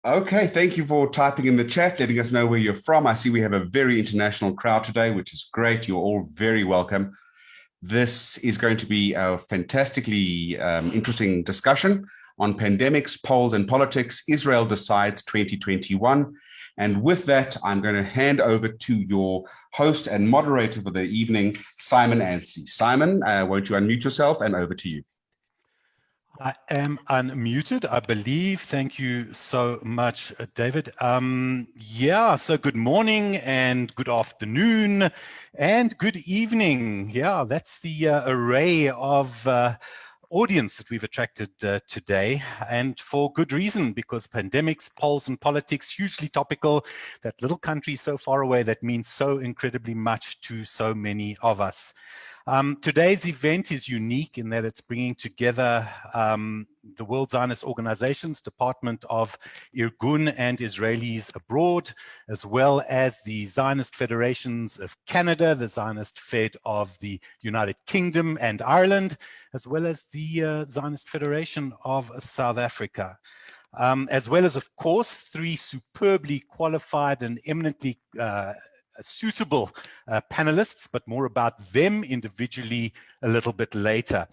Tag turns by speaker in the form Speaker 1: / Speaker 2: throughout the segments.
Speaker 1: Okay, thank you for typing in the chat, letting us know where you're from. I see we have a very international crowd today, which is great. You're all very welcome. This is going to be a fantastically interesting discussion on pandemics, polls, and politics. Israel decides 2021. And with that, I'm going to hand over to your host and moderator for the evening, Simon Anstey. Simon, won't you unmute yourself, and over to you.
Speaker 2: I am unmuted, I believe. Thank you so much, David. Yeah, so good morning and good afternoon and good evening. Yeah, that's the array of audience that we've attracted today, and for good reason, because pandemics, polls, and politics, hugely topical. That little country so far away that means so incredibly much to so many of us. Today's event is unique in that it's bringing together the World Zionist Organization's Department of Irgun and Israelis Abroad, as well as the Zionist Federations of Canada, the Zionist Fed of the United Kingdom and Ireland, as well as the Zionist Federation of South Africa. As well as, of course, three superbly qualified and eminently suitable panelists, but more about them individually a little bit later.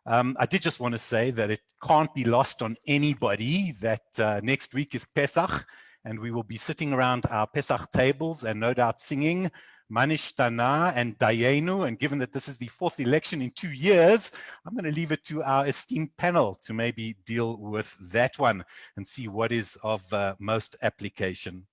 Speaker 2: I did just want to say that it can't be lost on anybody that next week is Pesach, and we will be sitting around our Pesach tables and no doubt singing Manishtana and Dayenu. And given that this is the fourth election in 2 years, I'm going to leave it to our esteemed panel to maybe deal with that one and see what is of most application.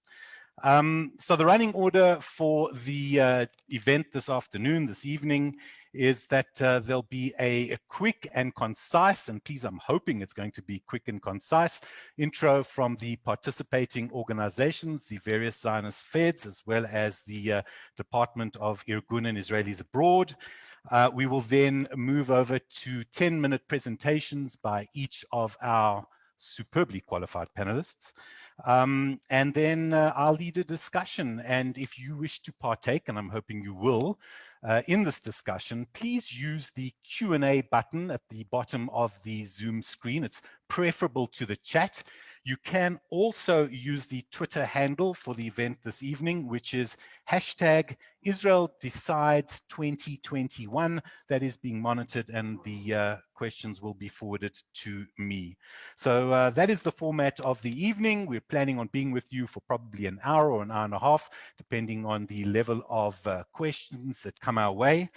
Speaker 2: So the running order for the event this afternoon, this evening, is that there'll be a quick and concise, and please, I'm hoping it's going to be quick and concise, intro from the participating organizations, the various Zionist Feds, as well as the Department of Irgun and Israelis Abroad. We will then move over to 10-minute presentations by each of our superbly qualified panelists. And then I'll lead a discussion, and if you wish to partake, and I'm hoping you will, in this discussion, please use the Q&A button at the bottom of the Zoom screen. It's preferable to the chat. You can also use the Twitter handle for the event this evening, which is #IsraelDecides2021. That is being monitored, and the questions will be forwarded to me. So that is the format of the evening. We're planning on being with you for probably an hour or an hour and a half, depending on the level of questions that come our way.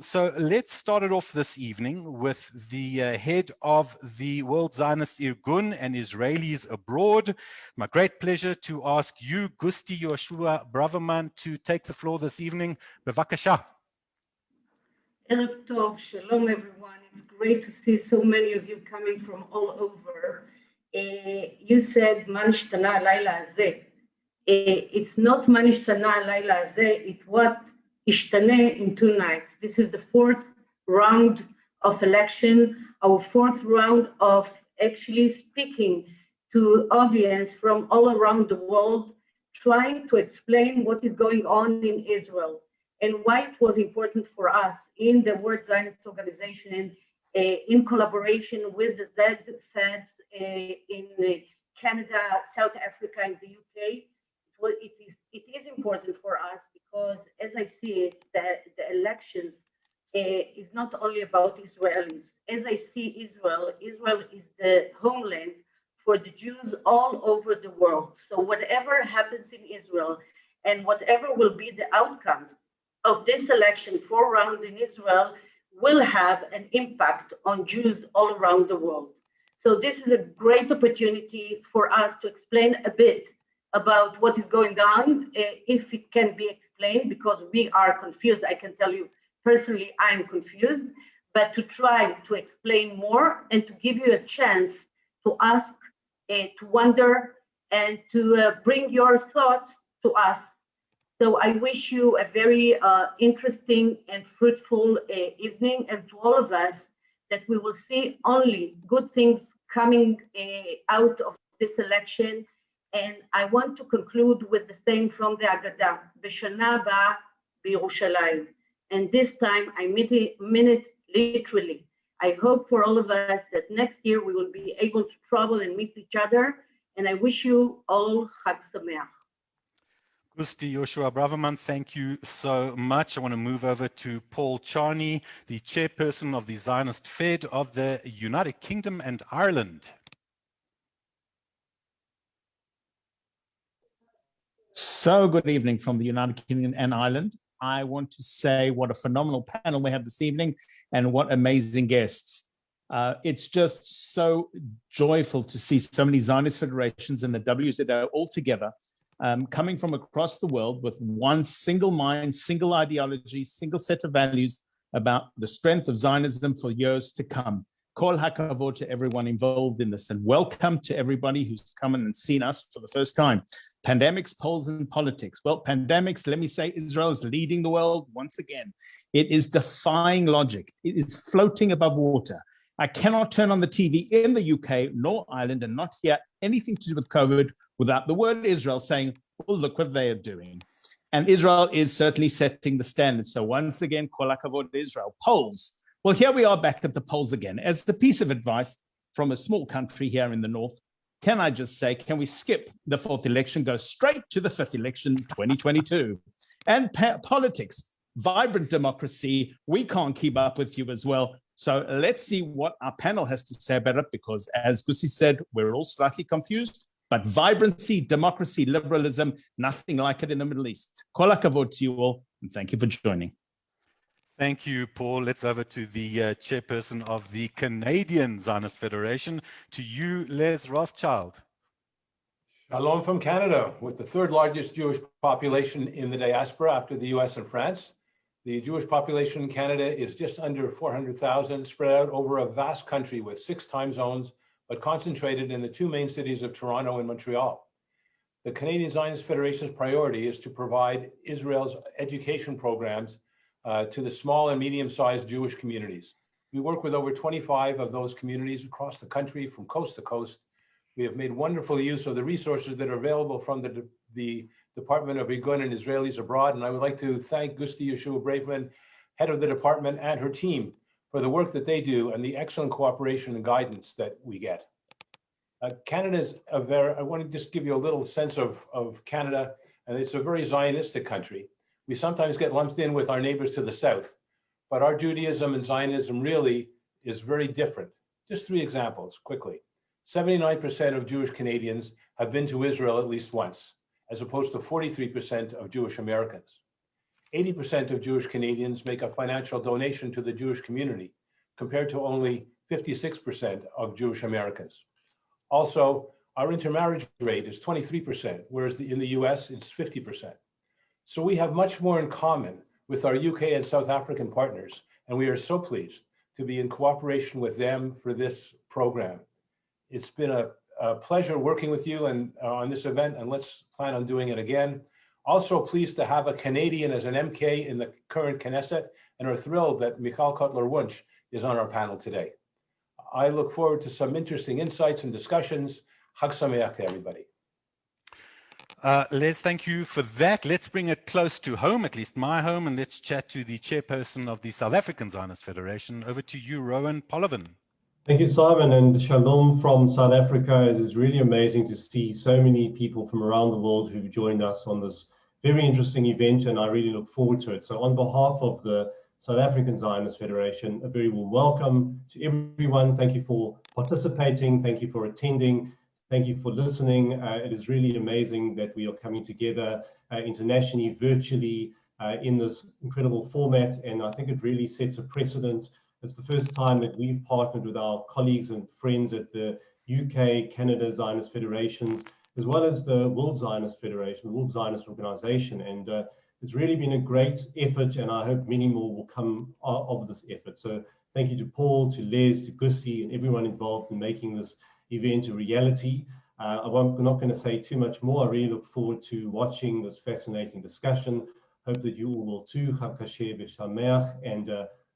Speaker 2: So let's start it off this evening with the head of the World Zionist Irgun and Israelis Abroad. My great pleasure to ask you, Gusti Yoshua Braverman, to take the floor this evening. Bevakasha.
Speaker 3: Erev Tov, Shalom everyone. It's great to see so many of you coming from all over. You said Manishtana Laila Azeh. It's not Manishtana Laila Azeh, it's what Ishtane in 2 nights. This is the 4th round of election, our 4th round of actually speaking to audience from all around the world, trying to explain what is going on in Israel and why it was important for us in the World Zionist Organization and in collaboration with the Z-Feds in Canada, South Africa, and the UK. It is important for us because, as I see it, the elections is not only about Israelis. As I see Israel, Israel is the homeland for the Jews all over the world. So whatever happens in Israel and whatever will be the outcome of this election, 4 rounds in Israel, will have an impact on Jews all around the world. So this is a great opportunity for us to explain a bit about what is going on, if it can be explained, because we are confused. I can tell you personally, I'm confused, but to try to explain more and to give you a chance to ask, to wonder, and to bring your thoughts to us. So I wish you a very interesting and fruitful evening, and to all of us that we will see only good things coming out of this election. And I want to conclude with the saying from the Agadah, B'shana haba b'Yerushalayim. And this time I mean it literally. I hope for all of us that next year we will be able to travel and meet each other and I wish you all Chag Sameach.
Speaker 2: Gusti Yoshua Braverman, thank you so much. I want to move over to Paul Charney, the chairperson of the Zionist Fed of the United Kingdom and Ireland.
Speaker 4: So good evening from the United Kingdom and Ireland. I want to say what a phenomenal panel we have this evening and what amazing guests. It's just so joyful to see so many Zionist federations and the WZO all together, coming from across the world with one single mind, single ideology, single set of values about the strength of Zionism for years to come. Kol hakavod to everyone involved in this, and welcome to everybody who's come and seen us for the first time. Pandemics, polls, and politics. Well, pandemics, let me say, Israel is leading the world once again. It is defying logic. It is floating above water. I cannot turn on the TV in the UK nor Ireland and not hear anything to do with COVID without the word Israel saying, well, look what they are doing. And Israel is certainly setting the standard. So once again, kol hakavod Israel. Polls. Well, here we are back at the polls again. As a piece of advice from a small country here in the north, can I just say, can we skip the fourth election, go straight to the fifth election, 2022? And politics, vibrant democracy, we can't keep up with you as well. So let's see what our panel has to say about it, because as Gusi said, we're all slightly confused, but vibrancy, democracy, liberalism, nothing like it in the Middle East. Kol hakavod to you all, and thank you for joining.
Speaker 2: Thank you, Paul. Let's over to the chairperson of the Canadian Zionist Federation, to you, Les Rothschild.
Speaker 5: Shalom from Canada, with the third largest Jewish population in the diaspora after the US and France. The Jewish population in Canada is just under 400,000, spread out over a vast country with 6 time zones, but concentrated in the 2 main cities of Toronto and Montreal. The Canadian Zionist Federation's priority is to provide Israel's education programs to the small and medium-sized Jewish communities. We work with over 25 of those communities across the country from coast to coast. We have made wonderful use of the resources that are available from the Department of Igun and Israelis Abroad. And I would like to thank Gusti Yeshua Braverman, head of the department, and her team for the work that they do and the excellent cooperation and guidance that we get. Canada's I want to just give you a little sense of Canada, and it's a very Zionistic country. We sometimes get lumped in with our neighbors to the south, but our Judaism and Zionism really is very different. Just 3 examples quickly. 79% of Jewish Canadians have been to Israel at least once, as opposed to 43% of Jewish Americans. 80% of Jewish Canadians make a financial donation to the Jewish community, compared to only 56% of Jewish Americans. Also, our intermarriage rate is 23%, whereas in the US it's 50%. So we have much more in common with our UK and South African partners, and we are so pleased to be in cooperation with them for this program. It's been a pleasure working with you and on this event, and let's plan on doing it again. Also pleased to have a Canadian as an MK in the current Knesset, and are thrilled that Michal Cotler-Wunsh is on our panel today. I look forward to some interesting insights and discussions. Chag Sameach to everybody.
Speaker 2: Les, thank you for that. Let's bring it close to home, at least my home, and let's chat to the chairperson of the South African Zionist Federation. Over to you, Rowan Pollivin.
Speaker 6: Thank you, Simon, and shalom from South Africa. It is really amazing to see so many people from around the world who've joined us on this very interesting event, and I really look forward to it. So on behalf of the South African Zionist Federation, a very warm welcome to everyone. Thank you for participating. Thank you for attending. Thank you for listening. It is really amazing that we are coming together internationally, virtually, in this incredible format, and I think it really sets a precedent. It's the first time that we've partnered with our colleagues and friends at the UK, Canada Zionist Federations, as well as the World Zionist Federation, the World Zionist Organization. And it's really been a great effort, and I hope many more will come of this effort. So thank you to Paul, to Les, to Gussie, and everyone involved in making this event a reality. I'm not going to say too much more. I really look forward to watching this fascinating discussion. Hope that you all will too. Chag kasher v'shameach, and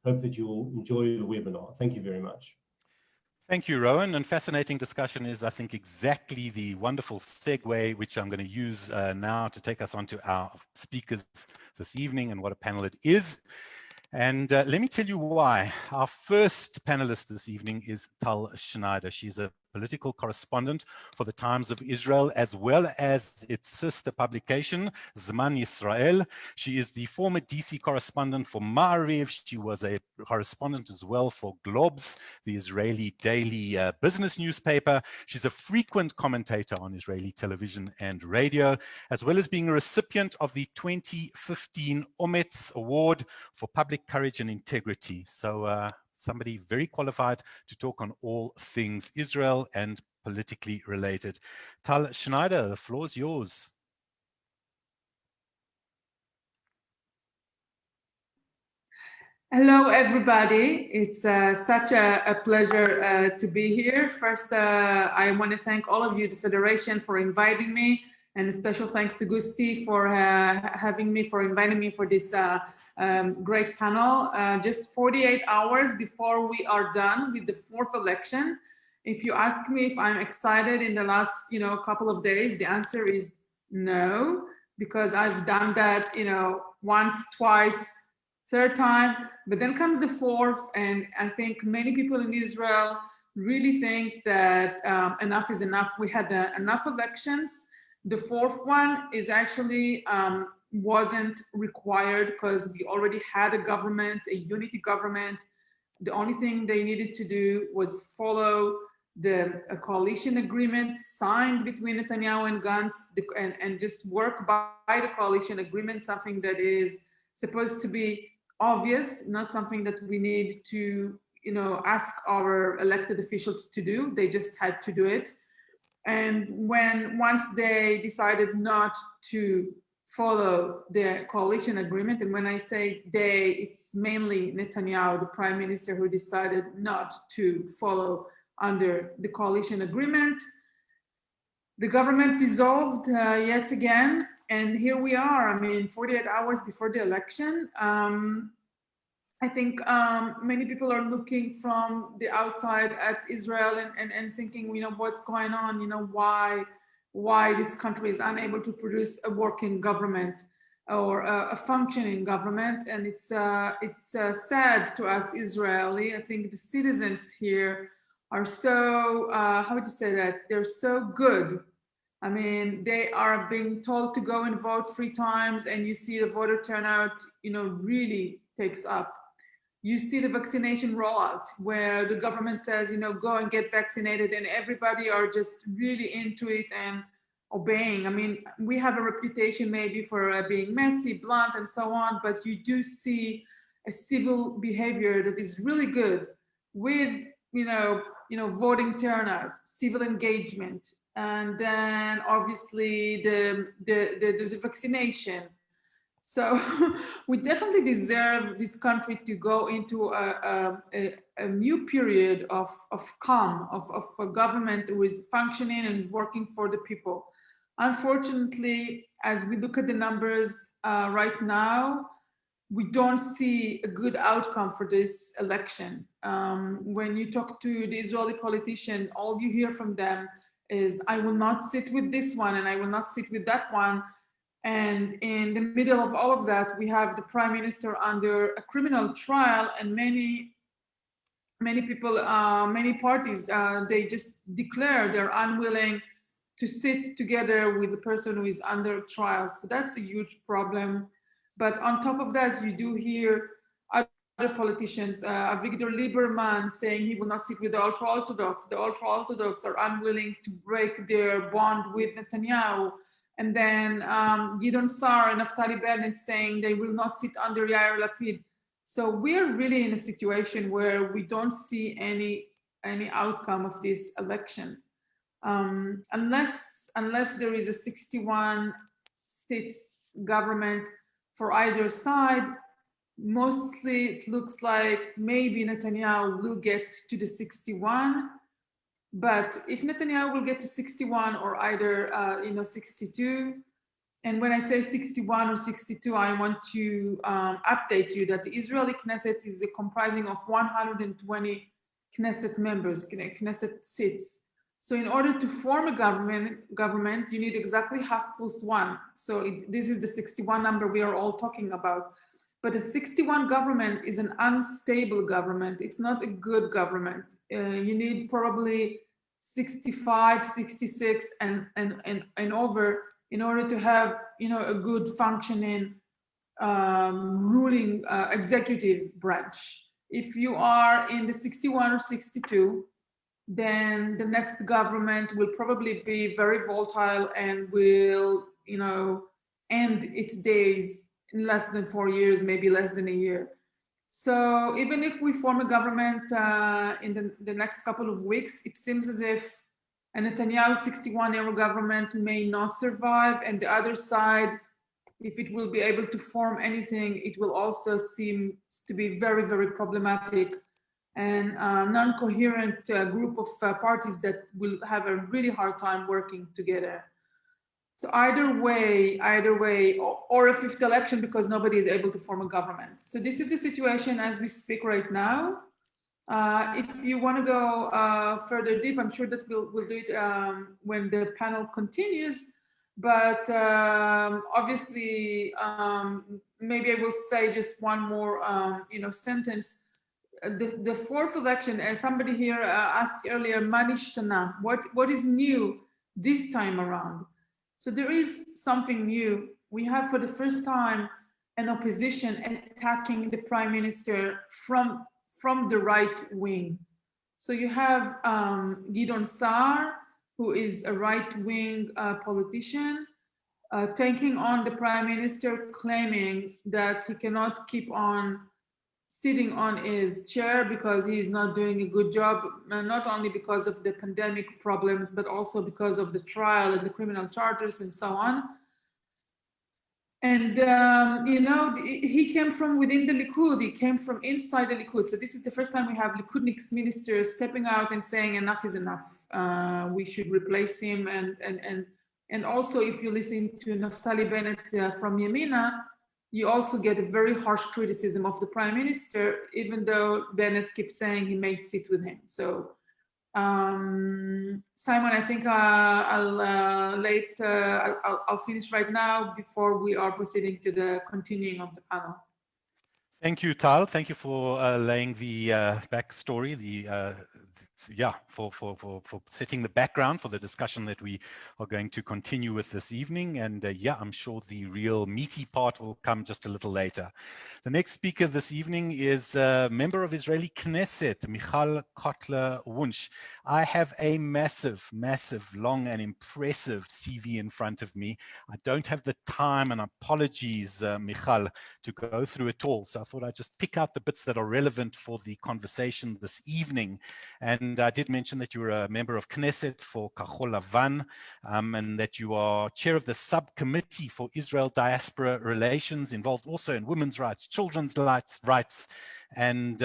Speaker 6: hope that you will enjoy the webinar. Thank you very much.
Speaker 2: Thank you, Rowan. And fascinating discussion is, I think, exactly the wonderful segue which I'm going to use now to take us on to our speakers this evening and what a panel it is. And let me tell you why. Our first panelist this evening is Tal Schneider. She's a political correspondent for the Times of Israel, as well as its sister publication, Zman Yisrael. She is the former DC correspondent for Ma'ariv. She was a correspondent as well for Globes, the Israeli daily business newspaper. She's a frequent commentator on Israeli television and radio, as well as being a recipient of the 2015 Ometz Award for Public Courage and Integrity. So somebody very qualified to talk on all things Israel and politically related. Tal Schneider, the floor is yours.
Speaker 7: Hello, everybody. It's such a pleasure to be here. First, I want to thank all of you, the Federation, for inviting me, and a special thanks to Gusti for inviting me for this great panel. Just 48 hours before we are done with the fourth election. If you ask me if I'm excited in the last, couple of days, the answer is no, because I've done that, once, twice, third time, but then comes the fourth, and I think many people in Israel really think that enough is enough. We had enough elections. The fourth one is actually wasn't required because we already had a government, a unity government. The only thing they needed to do was follow the coalition agreement signed between Netanyahu and Gantz, and just work by the coalition agreement, something that is supposed to be obvious, not something that we need to, ask our elected officials to do. They just had to do it. And once they decided not to follow the coalition agreement, and when I say they, it's mainly Netanyahu, the prime minister, who decided not to follow under the coalition agreement, the government dissolved yet again. And here we are, 48 hours before the election. I think many people are looking from the outside at Israel and thinking, what's going on? Why this country is unable to produce a working government or a functioning government. And it's sad to us Israeli. I think the citizens here are so, how would you say that? They're so good. They are being told to go and vote 3 times, and you see the voter turnout, really takes up. You see the vaccination rollout where the government says, go and get vaccinated, and everybody are just really into it and obeying. We have a reputation maybe for being messy, blunt, and so on, but you do see a civil behavior that is really good with, voting turnout, civil engagement, and then obviously the vaccination. So we definitely deserve this country to go into a new period of calm, of a government who is functioning and is working for the people. Unfortunately, as we look at the numbers right now, we don't see a good outcome for this election. When you talk to the Israeli politician, all you hear from them is, I will not sit with this one and I will not sit with that one. And in the middle of all of that, we have the prime minister under a criminal trial, and many people, many parties, they just declare they're unwilling to sit together with the person who is under trial. So that's a huge problem. But on top of that, you do hear other politicians, Victor Lieberman saying he will not sit with the ultra-Orthodox. The ultra-Orthodox are unwilling to break their bond with Netanyahu. And then Gideon Sa'ar and Naftali Bennett saying they will not sit under Yair Lapid. So we're really in a situation where we don't see any outcome of this election. Unless there is a 61 seats government for either side, mostly it looks like maybe Netanyahu will get to the 61. But if Netanyahu will get to 61 or either 62, and when I say 61 or 62, I want to update you that the Israeli Knesset is comprising of 120 Knesset members, Knesset seats. So in order to form a government, you need exactly half plus 1. So this is the 61 number we are all talking about. But a 61 government is an unstable government. It's not a good government. You need probably 65, 66, and over, in order to have, you know, a good functioning ruling executive branch. If you are in the 61 or 62, then the next government will probably be very volatile and will, you know, end its days in less than 4 years, maybe less than a year. So even if we form a government in the next couple of weeks, it seems as if a Netanyahu 61-era government may not survive, and the other side, if it will be able to form anything, it will also seem to be very, very problematic and non-coherent group of parties that will have a really hard time working together. So either way, or a fifth election because nobody is able to form a government. So this is the situation as we speak right now. If you want to go further deep, I'm sure that we'll do it when the panel continues. But obviously, maybe I will say just one more, you know, sentence. The fourth election, as somebody here asked earlier, מה נשתנה? What is new this time around? So there is something new. We have for the first time an opposition attacking the prime minister from the right wing. So you have Gideon Saar, who is a right-wing politician, taking on the prime minister, claiming that he cannot keep on sitting on his chair because he is not doing a good job, not only because of the pandemic problems, but also because of the trial and the criminal charges and so on. And, you know, he came from within the Likud, he came from inside the Likud. So this is the first time we have Likudnik ministers stepping out and saying enough is enough. We should replace him. And also if you listen to Naftali Bennett from Yamina, you also get a very harsh criticism of the prime minister, even though Bennett keeps saying he may sit with him. So Simon, I think I'll finish right now before we are proceeding to the continuing of the panel.
Speaker 2: Thank you, Tal. Thank you for laying the backstory, for setting the background for the discussion that we are going to continue with this evening. And I'm sure the real meaty part will come just a little later. The next speaker this evening is a member of Israeli Knesset, Michal Cotler-Wunsh. I have a massive, long and impressive CV in front of me. I don't have the time, and apologies, Michal, to go through it all. So I thought I'd just pick out the bits that are relevant for the conversation this evening. And I did mention that you were a member of Knesset for Cotler-Wunsh, and that you are chair of the subcommittee for Israel diaspora relations, involved also in women's rights, children's rights, and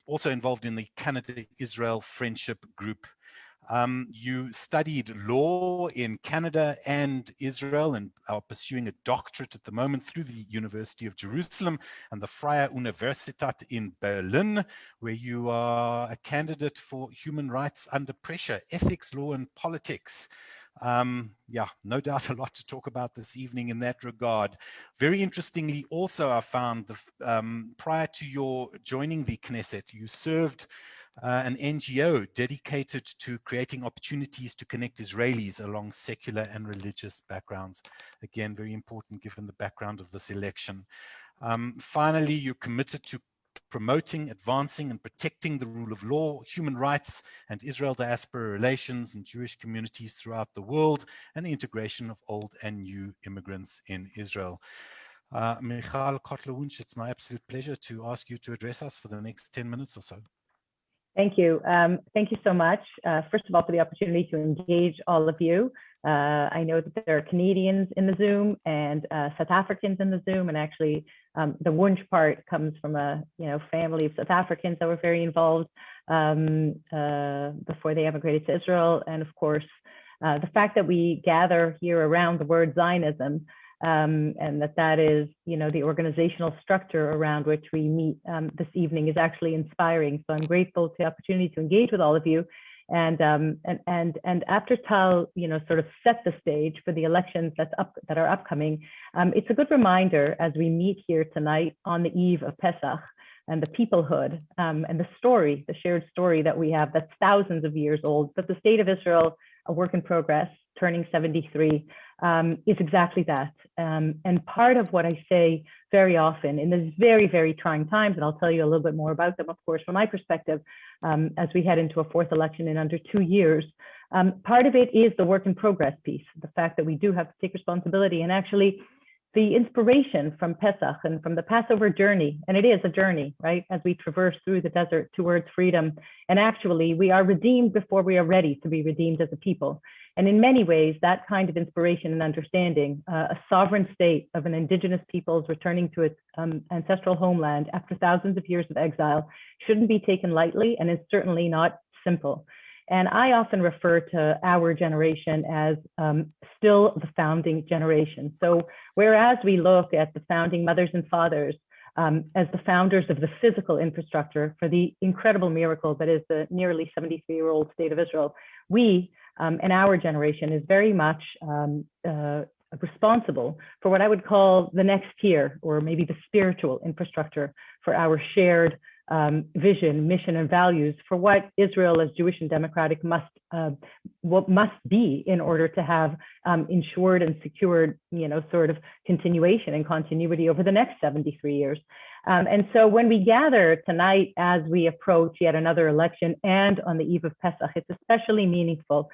Speaker 2: also involved in the Canada-Israel Friendship Group. You studied law in Canada and Israel and are pursuing a doctorate at the moment through the University of Jerusalem and the Freie Universität in Berlin, where you are a candidate for human rights under pressure, ethics, law, and politics. No doubt a lot to talk about this evening in that regard. Very interestingly, also, I found prior to your joining the Knesset, you served an NGO dedicated to creating opportunities to connect Israelis along secular and religious backgrounds. Again, very important given the background of this election. Finally, you're committed to promoting, advancing, and protecting the rule of law, human rights, and Israel diaspora relations and Jewish communities throughout the world, and the integration of old and new immigrants in Israel. Michal Cotler-Wunsh, it's my absolute pleasure to ask you to address us for the next 10 minutes or so.
Speaker 8: Thank you. Thank you so much, first of all, for the opportunity to engage all of you. I know that there are Canadians in the Zoom and South Africans in the Zoom, and actually the Wunsh part comes from a family of South Africans that were very involved before they emigrated to Israel. And of course, the fact that we gather here around the word Zionism, and that is, the organizational structure around which we meet this evening is actually inspiring. So I'm grateful for the opportunity to engage with all of you. And after Tal, sort of set the stage for the elections that are upcoming, it's a good reminder as we meet here tonight on the eve of Pesach, and the peoplehood and the story, the shared story that we have that's thousands of years old. But the state of Israel, a work in progress, turning 73, is exactly that. And part of what I say very often in these very, very trying times, and I'll tell you a little bit more about them, of course, from my perspective, as we head into a fourth election in under 2 years, part of it is the work in progress piece, the fact that we do have to take responsibility. And actually, the inspiration from Pesach and from the Passover journey, and it is a journey, right? As we traverse through the desert towards freedom. And actually, we are redeemed before we are ready to be redeemed as a people. And in many ways, that kind of inspiration and understanding, a sovereign state of an indigenous peoples returning to its ancestral homeland after thousands of years of exile, shouldn't be taken lightly, and is certainly not simple. And I often refer to our generation as still the founding generation. So whereas we look at the founding mothers and fathers as the founders of the physical infrastructure for the incredible miracle that is the nearly 73-year-old state of Israel, we and our generation is very much responsible for what I would call the next tier, or maybe the spiritual infrastructure for our shared vision, mission, and values for what Israel as Jewish and democratic must be in order to have ensured and secured, sort of continuation and continuity over the next 73 years. And so when we gather tonight as we approach yet another election and on the eve of Pesach, it's especially meaningful.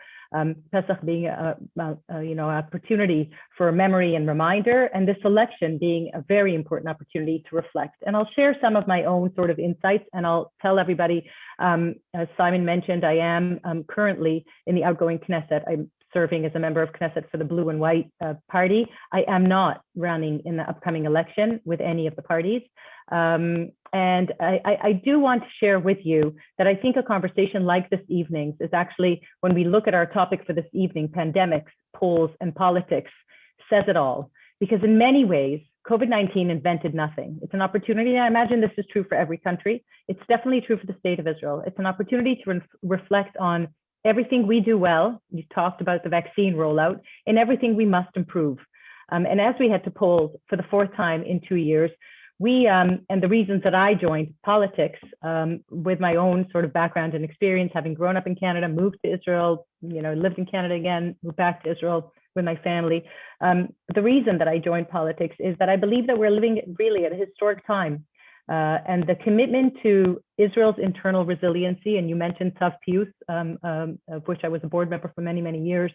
Speaker 8: Pesach being an opportunity for memory and reminder, and this election being a very important opportunity to reflect. And I'll share some of my own sort of insights, and I'll tell everybody, as Simon mentioned, I am currently in the outgoing Knesset. I'm serving as a member of Knesset for the Blue and White Party. I am not running in the upcoming election with any of the parties. And I do want to share with you that I think a conversation like this evening's is actually, when we look at our topic for this evening, pandemics, polls, and politics, says it all. Because in many ways, COVID-19 invented nothing. It's an opportunity. I imagine this is true for every country. It's definitely true for the state of Israel. It's an opportunity to reflect on everything we do well. You talked about the vaccine rollout, and everything we must improve. And as we head to polls for the fourth time in 2 years, we, and the reasons that I joined politics with my own sort of background and experience, having grown up in Canada, moved to Israel, lived in Canada again, moved back to Israel with my family. The reason that I joined politics is that I believe that we're living really at a historic time. And the commitment to Israel's internal resiliency, and you mentioned Tzav Pius, of which I was a board member for many, many years.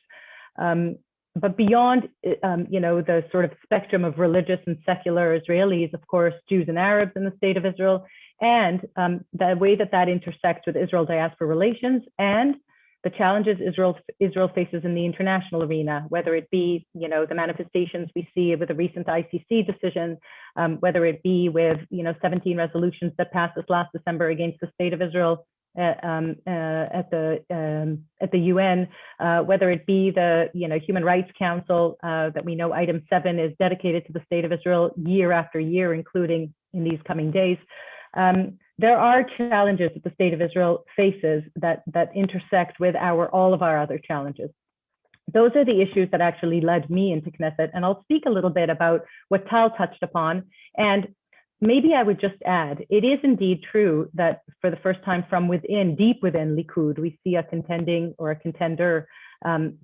Speaker 8: But beyond, the sort of spectrum of religious and secular Israelis, of course, Jews and Arabs in the state of Israel, and the way that that intersects with Israel-diaspora relations and the challenges Israel faces in the international arena, whether it be, the manifestations we see with the recent ICC decision, whether it be with, 17 resolutions that passed this last December against the state of Israel at the UN, whether it be the Human Rights Council that we know item 7 is dedicated to the state of Israel year after year, including in these coming days. There are challenges that the state of Israel faces that intersect with all of our other challenges. Those are the issues that actually led me into Knesset, and I'll speak a little bit about what Tal touched upon. And maybe I would just add, it is indeed true that for the first time from within, deep within Likud, we see a contending or a contender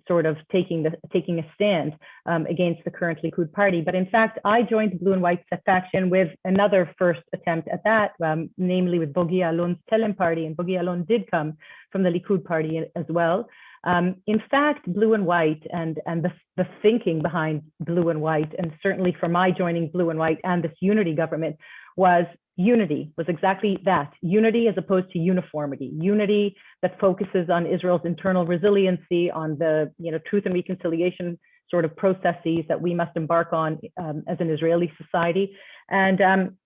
Speaker 8: sort of taking a stand against the current Likud party. But in fact, I joined the Blue and White faction with another first attempt at that, namely with Bogi Ya'alon's Telem party, and Bogi Ya'alon did come from the Likud party as well. In fact, Blue and White and the thinking behind Blue and White, and certainly for my joining Blue and White and this unity government, was exactly that. Unity as opposed to uniformity. Unity that focuses on Israel's internal resiliency, on the truth and reconciliation sort of processes that we must embark on as an Israeli society. And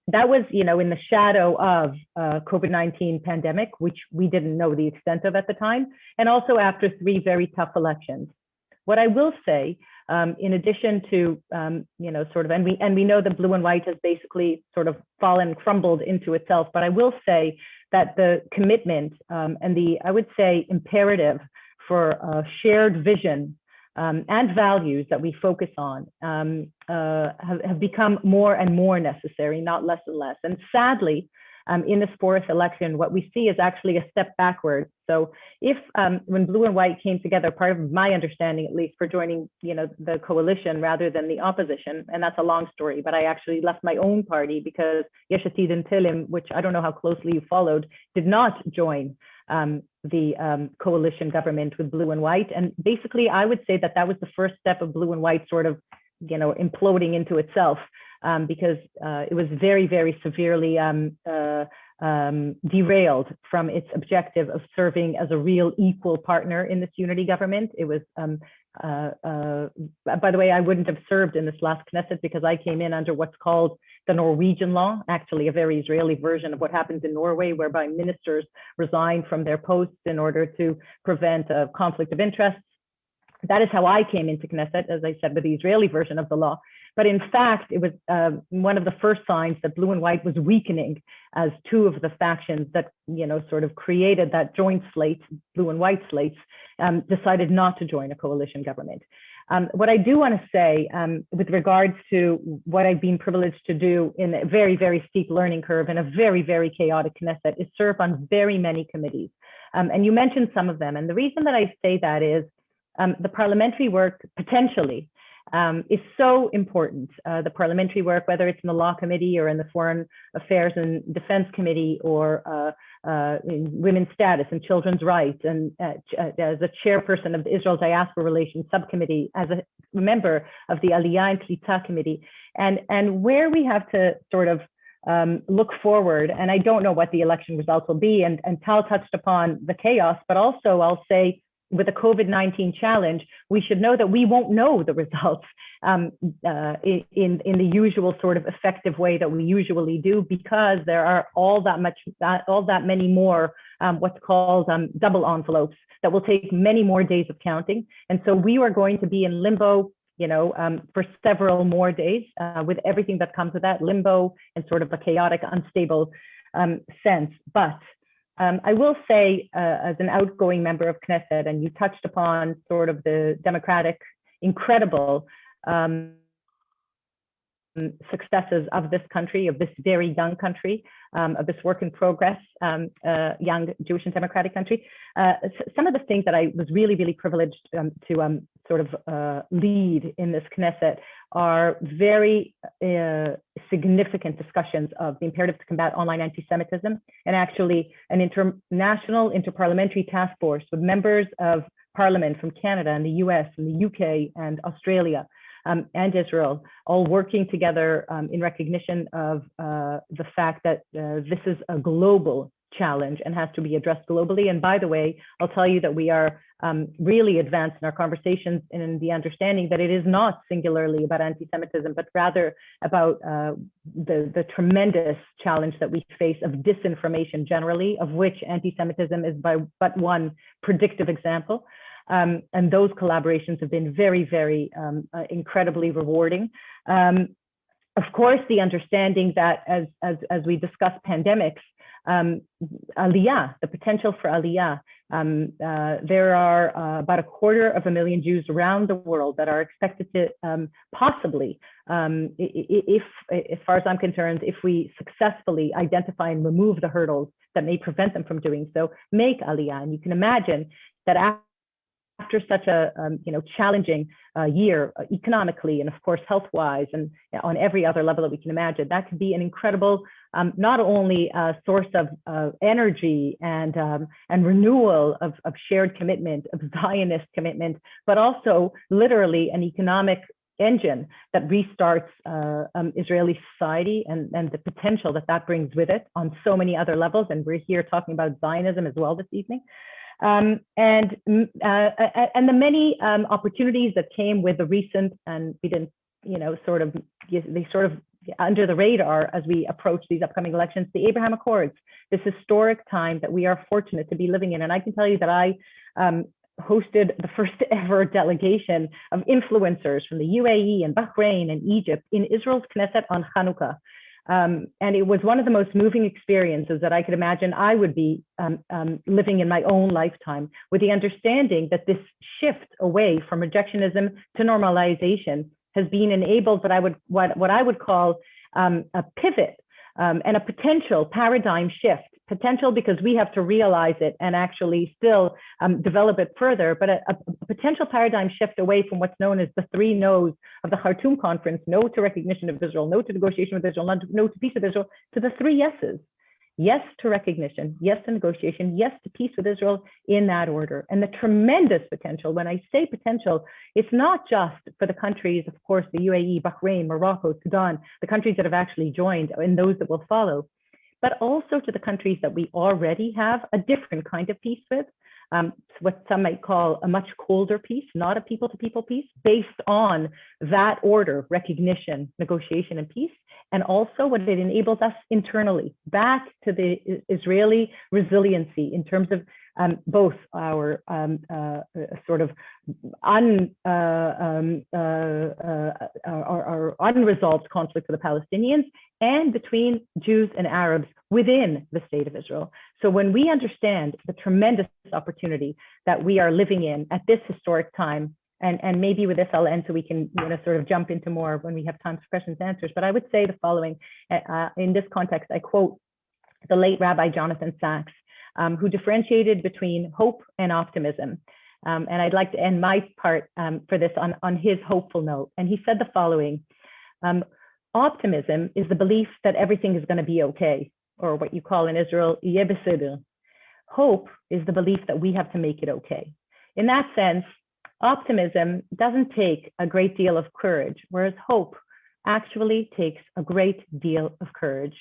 Speaker 8: that was, in the shadow of COVID-19 pandemic, which we didn't know the extent of at the time, and also after 3 very tough elections. What I will say, in addition to, and we know that Blue and White has basically sort of crumbled into itself, but I will say that the commitment and I would say, imperative for a shared vision and values that we focus on have become more and more necessary, not less and less. And sadly, in this fourth election, what we see is actually a step backwards. So if when blue and white came together, part of my understanding, at least, for joining, the coalition rather than the opposition, and that's a long story, but I actually left my own party because Yesh Atid and Tilim, which I don't know how closely you followed, did not join the coalition government with blue and white. And basically, I would say that that was the first step of blue and white sort of, imploding into itself, because it was very, very severely derailed from its objective of serving as a real equal partner in this unity government. It was, by the way, I wouldn't have served in this last Knesset because I came in under what's called the Norwegian law, actually a very Israeli version of what happens in Norway, whereby ministers resign from their posts in order to prevent a conflict of interest. That is how I came into Knesset, as I said, with the Israeli version of the law. But in fact, it was one of the first signs that blue and white was weakening, as two of the factions that, sort of created that joint slate, blue and white slates, decided not to join a coalition government. What I do want to say with regards to what I've been privileged to do in a very, very steep learning curve in a very, very chaotic Knesset is serve on very many committees. And you mentioned some of them. And the reason that I say that is the parliamentary work potentially is so important. The parliamentary work, whether it's in the Law Committee or in the Foreign Affairs and Defense Committee, or in women's status and children's rights, and as a chairperson of the Israel Diaspora Relations Subcommittee, as a member of the Aliyah and Klita Committee, and where we have to sort of look forward, and I don't know what the election results will be, and Tal touched upon the chaos, but also I'll say, with the COVID-19 challenge, we should know that we won't know the results in the usual sort of effective way that we usually do, because there are all that many more what's called double envelopes that will take many more days of counting. And so we are going to be in limbo, for several more days with everything that comes with that limbo and sort of a chaotic, unstable sense. But I will say, as an outgoing member of Knesset, and you touched upon sort of the democratic, incredible successes of this country, of this very young country, of this work in progress, young Jewish and democratic country. Some of the things that I was really, really privileged to sort of lead in this Knesset are very significant discussions of the imperative to combat online anti-Semitism, and actually an international interparliamentary task force with members of parliament from Canada and the US and the UK and Australia and Israel, all working together in recognition of the fact that this is a global challenge and has to be addressed globally. And by the way, I'll tell you that we are really advanced in our conversations in the understanding that it is not singularly about anti-Semitism, but rather about the tremendous challenge that we face of disinformation generally, of which anti-Semitism is but one predictive example. And those collaborations have been very, very incredibly rewarding. Of course, the understanding that as we discuss pandemics, Aliyah, the potential for Aliyah. There are about 250,000 Jews around the world that are expected to possibly, if as far as I'm concerned, if we successfully identify and remove the hurdles that may prevent them from doing so, make Aliyah. And you can imagine that after such a challenging year economically and of course health-wise and on every other level that we can imagine, that could be an incredible not only a source of energy and renewal of shared commitment, of Zionist commitment, but also literally an economic engine that restarts Israeli society and the potential that brings with it on so many other levels. And we're here talking about Zionism as well this evening. And the many opportunities that came with the recent, and we didn't, they sort of under the radar as we approach these upcoming elections, the Abraham Accords, this historic time that we are fortunate to be living in. And I can tell you that I hosted the first ever delegation of influencers from the UAE and Bahrain and Egypt in Israel's Knesset on Hanukkah. And it was one of the most moving experiences that I could imagine I would be living in my own lifetime, with the understanding that this shift away from rejectionism to normalization has been enabled what I would call a pivot and a potential paradigm shift. Potential because we have to realize it and actually still develop it further, but a potential paradigm shift away from what's known as the 3 no's of the Khartoum Conference: no to recognition of Israel, no to negotiation with Israel, no to peace with Israel, to the 3 yeses. Yes to recognition, yes to negotiation, yes to peace with Israel, in that order. And the tremendous potential, when I say potential, it's not just for the countries, of course, the UAE, Bahrain, Morocco, Sudan, the countries that have actually joined and those that will follow, but also to the countries that we already have a different kind of peace with, what some might call a much colder peace, not a people-to-people peace, based on that order: recognition, negotiation, and peace, and also what it enables us internally, back to the Israeli resiliency in terms of both our sort of our unresolved conflict with the Palestinians, and between Jews and Arabs within the state of Israel. So when we understand the tremendous opportunity that we are living in at this historic time, and maybe with this I'll end so we can sort of jump into more when we have time for questions and answers, but I would say the following. In this context, I quote the late Rabbi Jonathan Sachs, who differentiated between hope and optimism. And I'd like to end my part for this on his hopeful note. And he said the following: optimism is the belief that everything is going to be okay, or what you call in Israel, yeh beseder. Hope is the belief that we have to make it okay. In that sense, optimism doesn't take a great deal of courage, whereas hope actually takes a great deal of courage.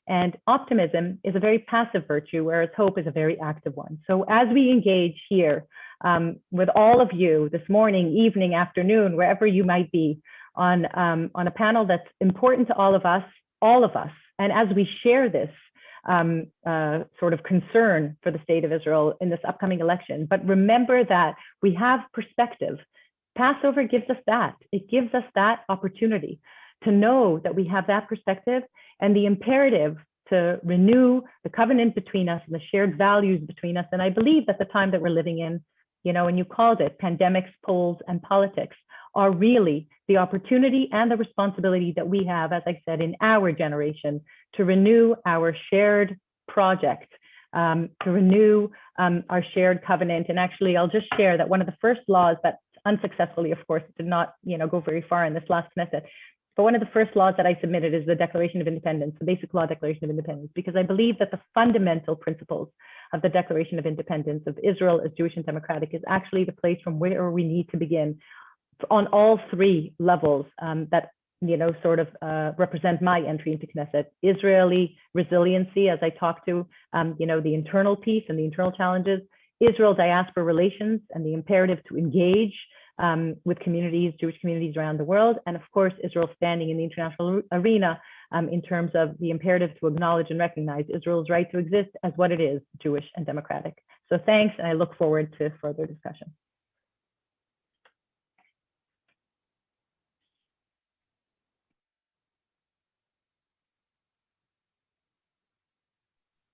Speaker 8: And optimism is a very passive virtue, whereas hope is a very active one. So as we engage here with all of you this morning, evening, afternoon, wherever you might be, on a panel that's important to all of us, and as we share this sort of concern for the state of Israel in this upcoming election, but remember that we have perspective. Passover gives us that. It gives us that opportunity to know that we have that perspective, and the imperative to renew the covenant between us and the shared values between us. And I believe that the time that we're living in, and you called it pandemics, polls, and politics, are really the opportunity and the responsibility that we have, as I said, in our generation, to renew our shared project, to renew our shared covenant. And actually, I'll just share that one of the first laws that unsuccessfully, of course, did not go very far in this last Knesset, but one of the first laws that I submitted is the Declaration of Independence, the Basic Law Declaration of Independence, because I believe that the fundamental principles of the Declaration of Independence of Israel as Jewish and democratic is actually the place from where we need to begin on all 3 levels that sort of represent my entry into Knesset: Israeli resiliency, as I talked to, the internal peace and the internal challenges; Israel diaspora relations and the imperative to engage with communities, Jewish communities around the world; and of course, Israel standing in the international arena in terms of the imperative to acknowledge and recognize Israel's right to exist as what it is, Jewish and democratic. So thanks, and I look forward to further discussion.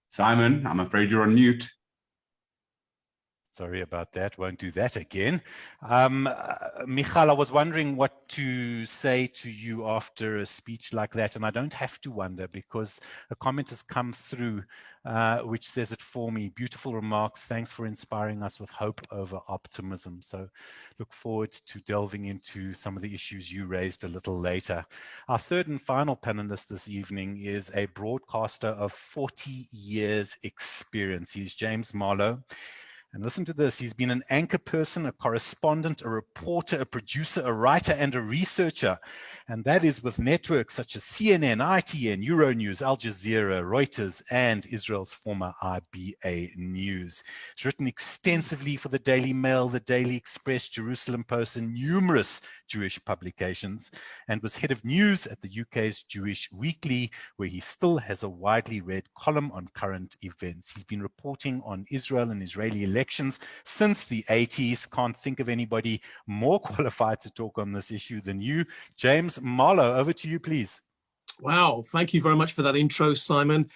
Speaker 1: Simon, I'm afraid you're on mute.
Speaker 2: Sorry about that. Won't do that again. Michal, I was wondering what to say to you after a speech like that. And I don't have to wonder, because a comment has come through which says it for me. Beautiful remarks. Thanks for inspiring us with hope over optimism. So look forward to delving into some of the issues you raised a little later. Our third and final panelist this evening is a broadcaster of 40 years experience. He's James Marlow. And listen to this: he's been an anchor person, a correspondent, a reporter, a producer, a writer, and a researcher. And that is with networks such as CNN, ITN, Euronews, Al Jazeera, Reuters, and Israel's former IBA News. He's written extensively for the Daily Mail, the Daily Express, Jerusalem Post, and numerous Jewish publications, and was head of news at the UK's Jewish Weekly, where he still has a widely read column on current events. He's been reporting on Israel and Israeli elections since the 80s. Can't think of anybody more qualified to talk on this issue than you. James Marlow, over to you, please.
Speaker 9: Wow, thank you very much for that intro, Simon.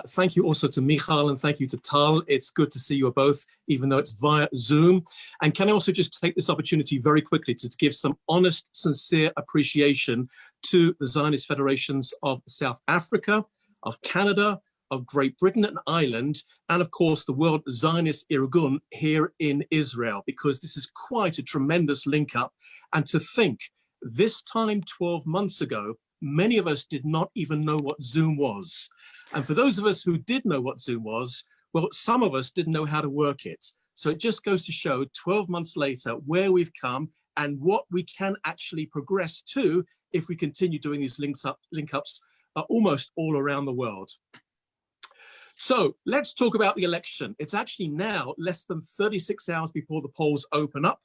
Speaker 9: Thank you also to Michal, and thank you to Tal. It's good to see you both, even though it's via Zoom. And can I also just take this opportunity very quickly to give some honest, sincere appreciation to the Zionist Federations of South Africa, of Canada, of Great Britain and Ireland, and of course the World Zionist Irgun here in Israel, because this is quite a tremendous link up. And to think, this time 12 months ago, many of us did not even know what Zoom was. And for those of us who did know what Zoom was, well, some of us didn't know how to work it. So it just goes to show 12 months later where we've come and what we can actually progress to if we continue doing these link-ups almost all around the world. So let's talk about the election. It's actually now less than 36 hours before the polls open up.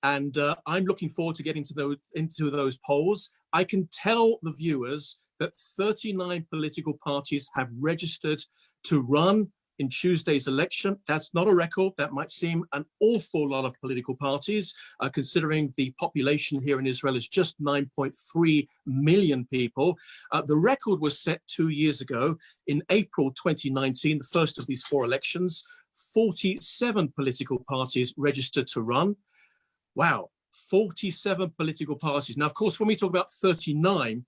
Speaker 9: And I'm looking forward to getting into those polls. I can tell the viewers that 39 political parties have registered to run in Tuesday's election. That's not a record. That might seem an awful lot of political parties, considering the population here in Israel is just 9.3 million people. The record was set 2 years ago in April 2019, the first of these 4 elections. 47 political parties registered to run. Wow, 47 political parties. Now, of course, when we talk about 39,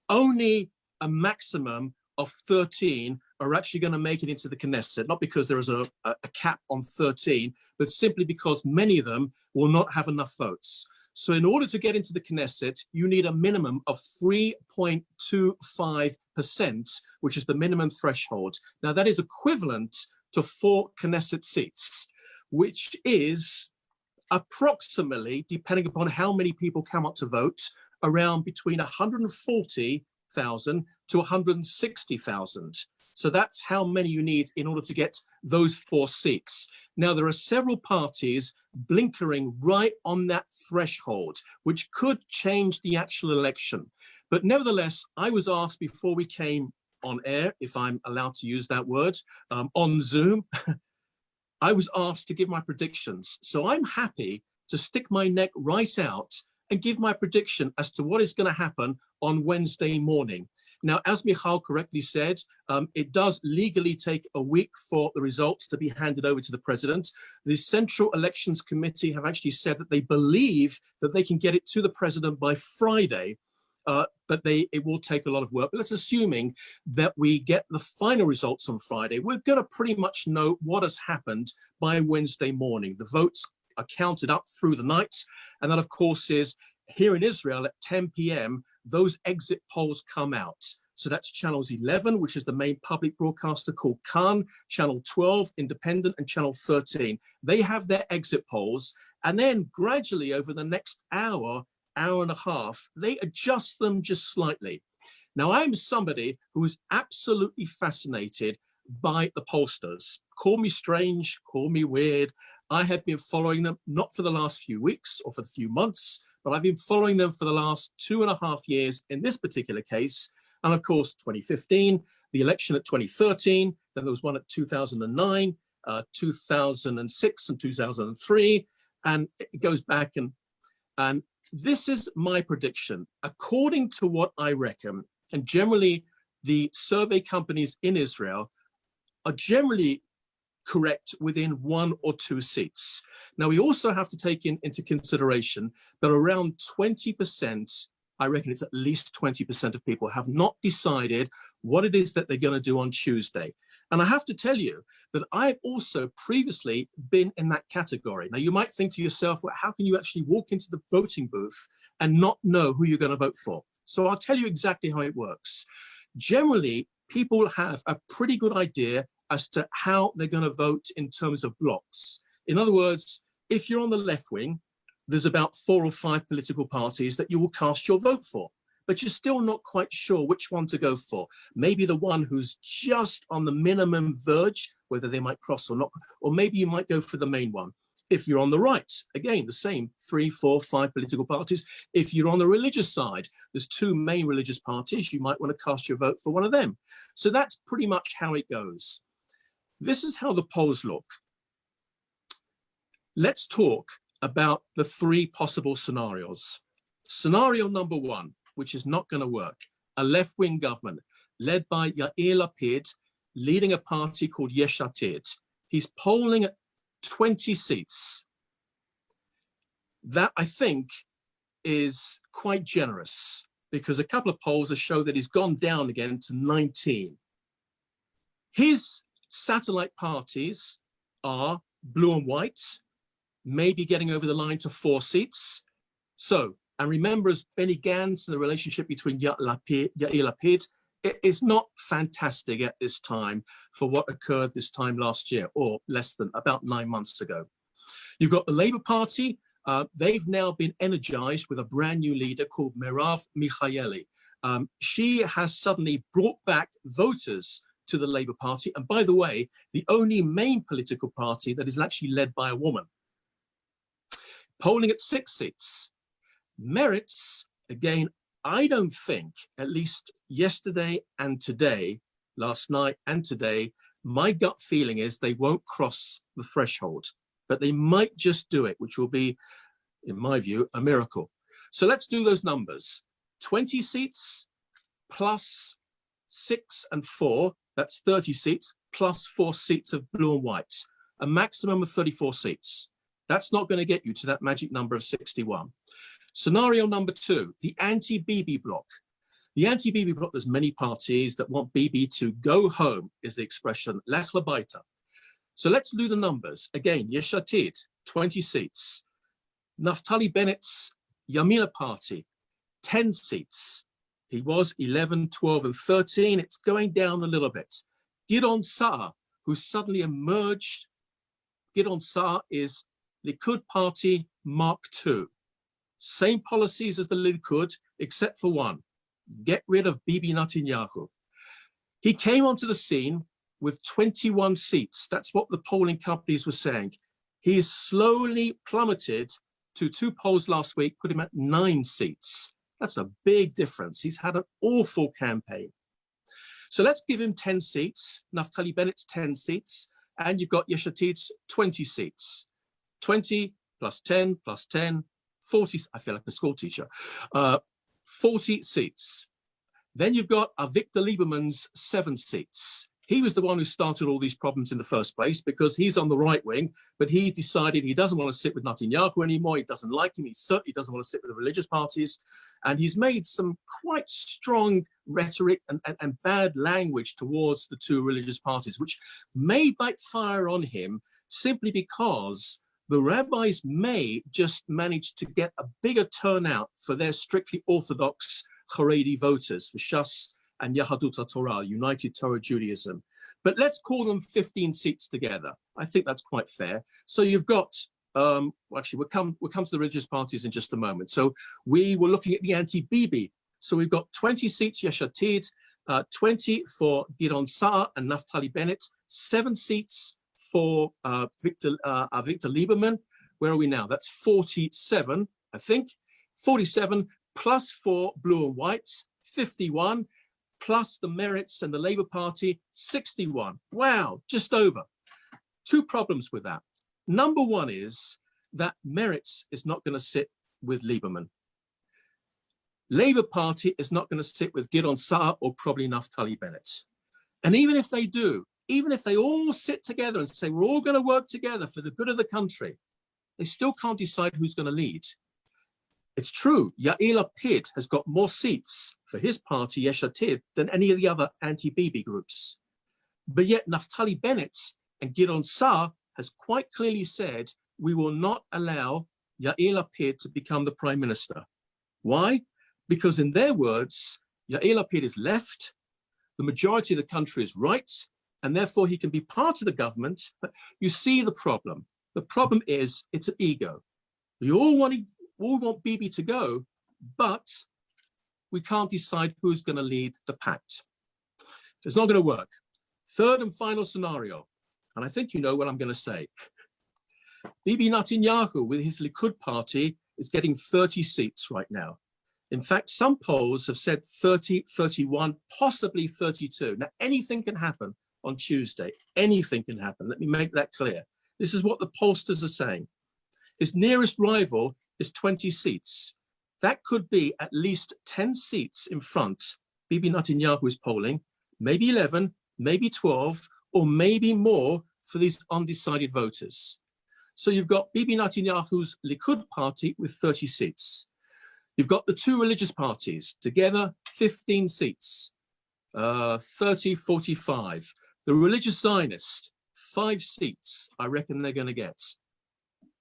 Speaker 9: only a maximum of 13 are actually going to make it into the Knesset, not because there is a cap on 13, but simply because many of them will not have enough votes. So in order to get into the Knesset, you need a minimum of 3.25%, which is the minimum threshold. Now that is equivalent to 4 Knesset seats, which is approximately, depending upon how many people come up to vote, around between 140,000 to 160,000. So that's how many you need in order to get those 4 seats. Now, there are several parties blinkering right on that threshold, which could change the actual election. But nevertheless, I was asked before we came on air, if I'm allowed to use that word, on Zoom, I was asked to give my predictions. So I'm happy to stick my neck right out and give my prediction as to what is going to happen on Wednesday morning. Now, as Michal correctly said, it does legally take a week for the results to be handed over to the president. The Central Elections Committee have actually said that they believe that they can get it to the president by Friday, but it will take a lot of work. But let's assuming that we get the final results on Friday, we're going to pretty much know what has happened by Wednesday morning. The votes are counted up through the night. And that, of course, is here in Israel at 10 p.m., those exit polls come out. So that's channels 11, which is the main public broadcaster called Khan, channel 12, independent, and channel 13. They have their exit polls. And then gradually over the next hour and a half, they adjust them just slightly. Now, I'm somebody who is absolutely fascinated by the pollsters. Call me strange, call me weird. I have been following them, not for the last few weeks or for the few months, but I've been following them for the last 2.5 years in this particular case. And of course, 2015, the election at 2013, then there was one at 2009, 2006 and 2003, and it goes back and this is my prediction. According to what I reckon, and generally the survey companies in Israel are generally correct within 1 or 2 seats. Now, we also have to take into consideration that around 20%, I reckon it's at least 20% of people have not decided what it is that they're going to do on Tuesday. And I have to tell you that I've also previously been in that category. Now, you might think to yourself, well, how can you actually walk into the voting booth and not know who you're going to vote for? So I'll tell you exactly how it works. Generally, people have a pretty good idea as to how they're going to vote in terms of blocks. In other words, if you're on the left wing, there's about 4 or 5 political parties that you will cast your vote for, but you're still not quite sure which one to go for. Maybe the one who's just on the minimum verge, whether they might cross or not, or maybe you might go for the main one. If you're on the right, again, the same 3, 4, 5 political parties. If you're on the religious side, there's 2 main religious parties. You might want to cast your vote for one of them. So that's pretty much how it goes. This is how the polls look. Let's talk about the 3 possible scenarios. Scenario number 1, which is not going to work, a left-wing government led by Yair Lapid, leading a party called Yesh Atid. He's polling at 20 seats. That, I think, is quite generous because a couple of polls have shown that he's gone down again to 19. His satellite parties are blue and white, maybe getting over the line to 4 seats. So, and remember, as Benny Gantz and the relationship between Yair Lapid, it is not fantastic at this time for what occurred this time last year, or less than about 9 months ago. You've got the Labour Party. They've now been energized with a brand new leader called Merav Michaeli. She has suddenly brought back voters to the Labour Party. And by the way, the only main political party that is actually led by a woman. Polling at 6 seats. Merits, again, I don't think, at least yesterday and today, last night and today, my gut feeling is they won't cross the threshold, but they might just do it, which will be, in my view, a miracle. So let's do those numbers. 20 seats plus 6 and 4, that's 30 seats, plus 4 seats of blue and white, a maximum of 34 seats. That's not going to get you to that magic number of 61. Scenario number 2, the anti-Bibi bloc. The anti-Bibi bloc, there's many parties that want Bibi to go home, is the expression, lech labaita. So let's do the numbers. Again, Yesh Atid, 20 seats. Naftali Bennett's Yamina party, 10 seats. He was 11, 12, and 13. It's going down a little bit. Gidon Saar, who suddenly emerged. Gidon Saar is Likud Party Mark II. Same policies as the Likud, except for one. Get rid of Bibi Netanyahu. He came onto the scene with 21 seats. That's what the polling companies were saying. He is slowly plummeted to 2 polls last week, put him at 9 seats. That's a big difference. He's had an awful campaign. So let's give him 10 seats. Naftali Bennett's 10 seats. And you've got Yesh Atid's 20 seats. 20 plus 10 plus 10, 40, I feel like a school teacher, 40 seats. Then you've got Avigdor Lieberman's 7 seats. He was the one who started all these problems in the first place because he's on the right wing, but he decided he doesn't want to sit with Netanyahu anymore. He doesn't like him. He certainly doesn't want to sit with the religious parties. And he's made some quite strong rhetoric and bad language towards the 2 religious parties, which may backfire on him simply because the rabbis may just manage to get a bigger turnout for their strictly Orthodox Haredi voters, for Shas and Yahadut HaTorah, United Torah Judaism. But let's call them 15 seats together. I think that's quite fair. So you've got, actually, we'll come to the religious parties in just a moment. So we were looking at the anti-Bibi. So we've got 20 seats, Yesh Atid, 20 for Gidon Saar and Naftali Bennett, 7 seats for Avigdor Lieberman. Where are we now? That's 47, I think. 47 plus 4 blue and whites, 51, plus the Merits and the Labour Party, 61. Wow, just over. 2 problems with that. Number 1 is that Merits is not going to sit with Lieberman. Labour Party is not going to sit with Gidon Saar or probably Naftali Bennett. And even if they do, even if they all sit together and say, we're all going to work together for the good of the country, they still can't decide who's going to lead. It's true, Yair Lapid has got more seats for his party, Yesh Atid, than any of the other anti-Bibi groups. But yet Naftali Bennett and Gidon Saar has quite clearly said, we will not allow Yair Lapid to become the prime minister. Why? Because in their words, Yair Lapid is left, the majority of the country is right, and therefore he can be part of the government. But you see the problem. The problem is it's an ego. We all want Bibi to go, but we can't decide who's going to lead the pact. It's not going to work. Third and final scenario, and I think you know what I'm going to say. Bibi Netanyahu with his Likud party is getting 30 seats right now. In fact, some polls have said 30, 31, possibly 32. Now, anything can happen on Tuesday. Anything can happen. Let me make that clear. This is what the pollsters are saying. His nearest rival is 20 seats. That could be at least 10 seats in front. Bibi Netanyahu is polling, maybe 11, maybe 12, or maybe more for these undecided voters. So you've got Bibi Netanyahu's Likud party with 30 seats. You've got the 2 religious parties, together 15 seats, 30, 45, The religious Zionists, 5 seats, I reckon they're going to get.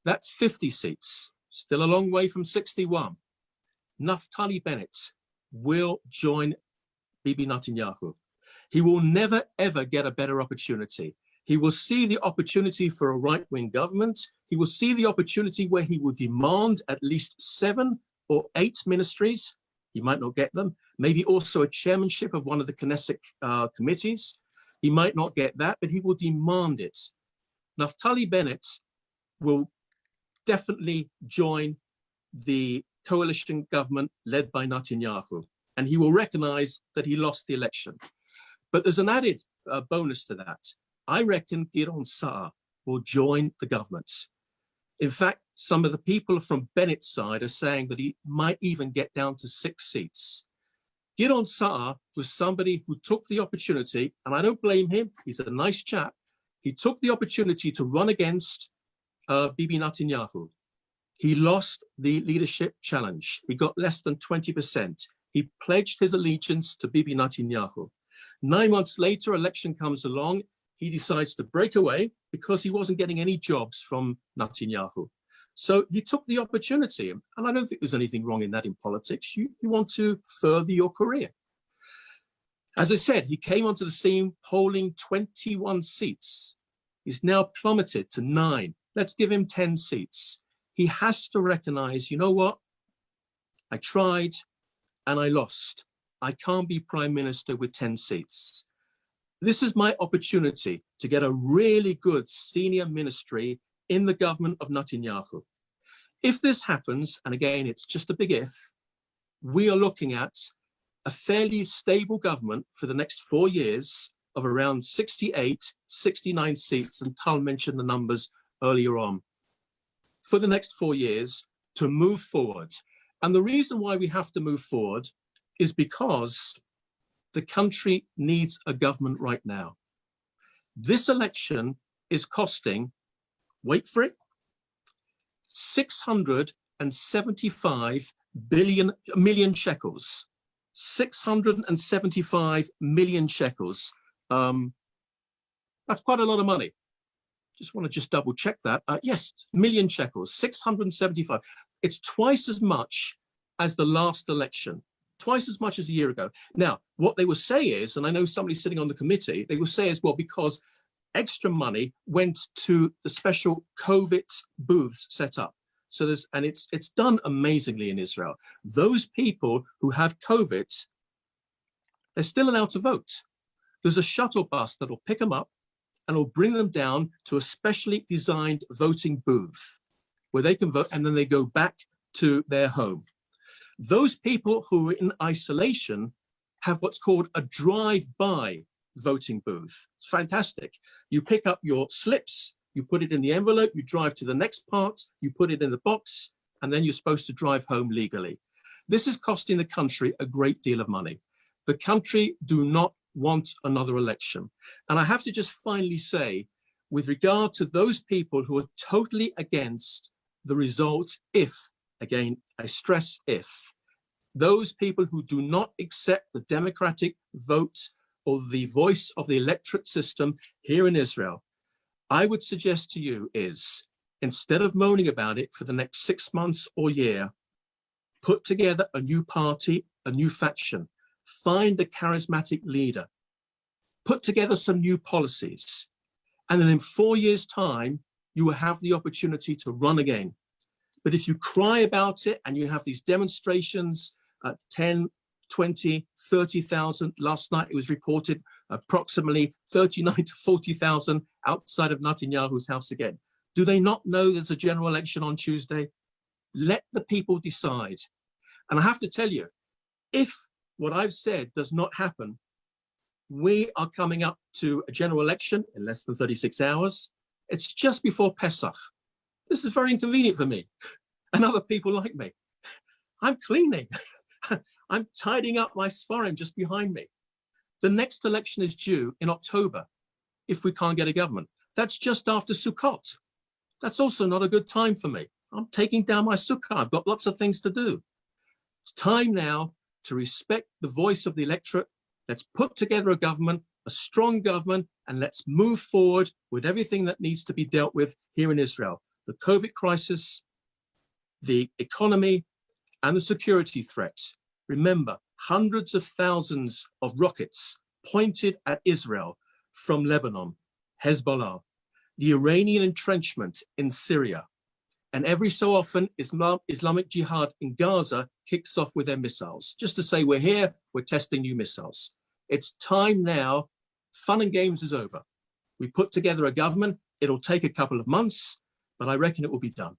Speaker 9: That's 50 seats, still a long way from 61. Naftali Bennett will join Bibi Netanyahu. He will never, ever get a better opportunity. He will see the opportunity for a right-wing government. He will see the opportunity where he will demand at least 7 or 8 ministries. He might not get them. Maybe also a chairmanship of one of the Knesset committees. He might not get that, but he will demand it. Naftali Bennett will definitely join the coalition government led by Netanyahu, and he will recognize that he lost the election. But there's an added bonus to that. I reckon Gideon Sa'ar will join the government. In fact, some of the people from Bennett's side are saying that he might even get down to 6 seats. Gideon Sa'ar was somebody who took the opportunity, and I don't blame him, he's a nice chap. He took the opportunity to run against Bibi Netanyahu. He lost the leadership challenge. He got less than 20%. He pledged his allegiance to Bibi Netanyahu. 9 months later, election comes along. He decides to break away because he wasn't getting any jobs from Netanyahu. So he took the opportunity. And I don't think there's anything wrong in that in politics. You want to further your career. As I said, he came onto the scene polling 21 seats. He's now plummeted to 9. Let's give him 10 seats. He has to recognize, you know what? I tried and I lost. I can't be prime minister with 10 seats. This is my opportunity to get a really good senior ministry in the government of Netanyahu. If this happens, and again, it's just a big if, we are looking at a fairly stable government for the next 4 years of around 68, 69 seats, and Tal mentioned the numbers earlier on, for the next 4 years to move forward. And the reason why we have to move forward is because the country needs a government right now. This election is costing, wait for it, 675 million shekels. 675 million shekels. That's quite a lot of money. Just want to double check that. Yes, million shekels, 675. It's twice as much as the last election, twice as much as a year ago. Now, what they will say is, and I know somebody sitting on the committee, they will say is, well, because extra money went to the special COVID booths set up. So it's done amazingly in Israel. Those people who have COVID, they're still allowed to vote. There's a shuttle bus that will pick them up and will bring them down to a specially designed voting booth where they can vote, and then they go back to their home. Those people who are in isolation have what's called a drive-by voting booth. It's fantastic. You pick up your slips, you put it in the envelope, you drive to the next part, you put it in the box, and then you're supposed to drive home legally. This is costing the country a great deal of money. The country do not want another election. And I have to just finally say, with regard to those people who are totally against the result, if, again, I stress if, those people who do not accept the democratic vote or the voice of the electorate system here in Israel, I would suggest to you is, instead of moaning about it for the next 6 months or year, put together a new party, a new faction, find a charismatic leader, put together some new policies, and then in 4 years' time, you will have the opportunity to run again. But if you cry about it and you have these demonstrations at 10, 20, 30,000, last night it was reported approximately 39 to 40,000 outside of Netanyahu's house again. Do they not know there's a general election on Tuesday? Let the people decide. And I have to tell you, if what I've said does not happen, we are coming up to a general election in less than 36 hours. It's just before Pesach. This is very inconvenient for me and other people like me. I'm cleaning. I'm tidying up my Sfarim just behind me. The next election is due in October if we can't get a government. That's just after Sukkot. That's also not a good time for me. I'm taking down my sukkah. I've got lots of things to do. It's time now to respect the voice of the electorate. Let's put together a government, a strong government, and let's move forward with everything that needs to be dealt with here in Israel. The COVID crisis, the economy, and the security threats. Remember, hundreds of thousands of rockets pointed at Israel from Lebanon, Hezbollah, the Iranian entrenchment in Syria, and every so often Islamic Jihad in Gaza kicks off with their missiles, just to say we're here, we're testing new missiles. It's time now. Fun and games is over. We put together a government. It'll take a couple of months, but I reckon it will be done.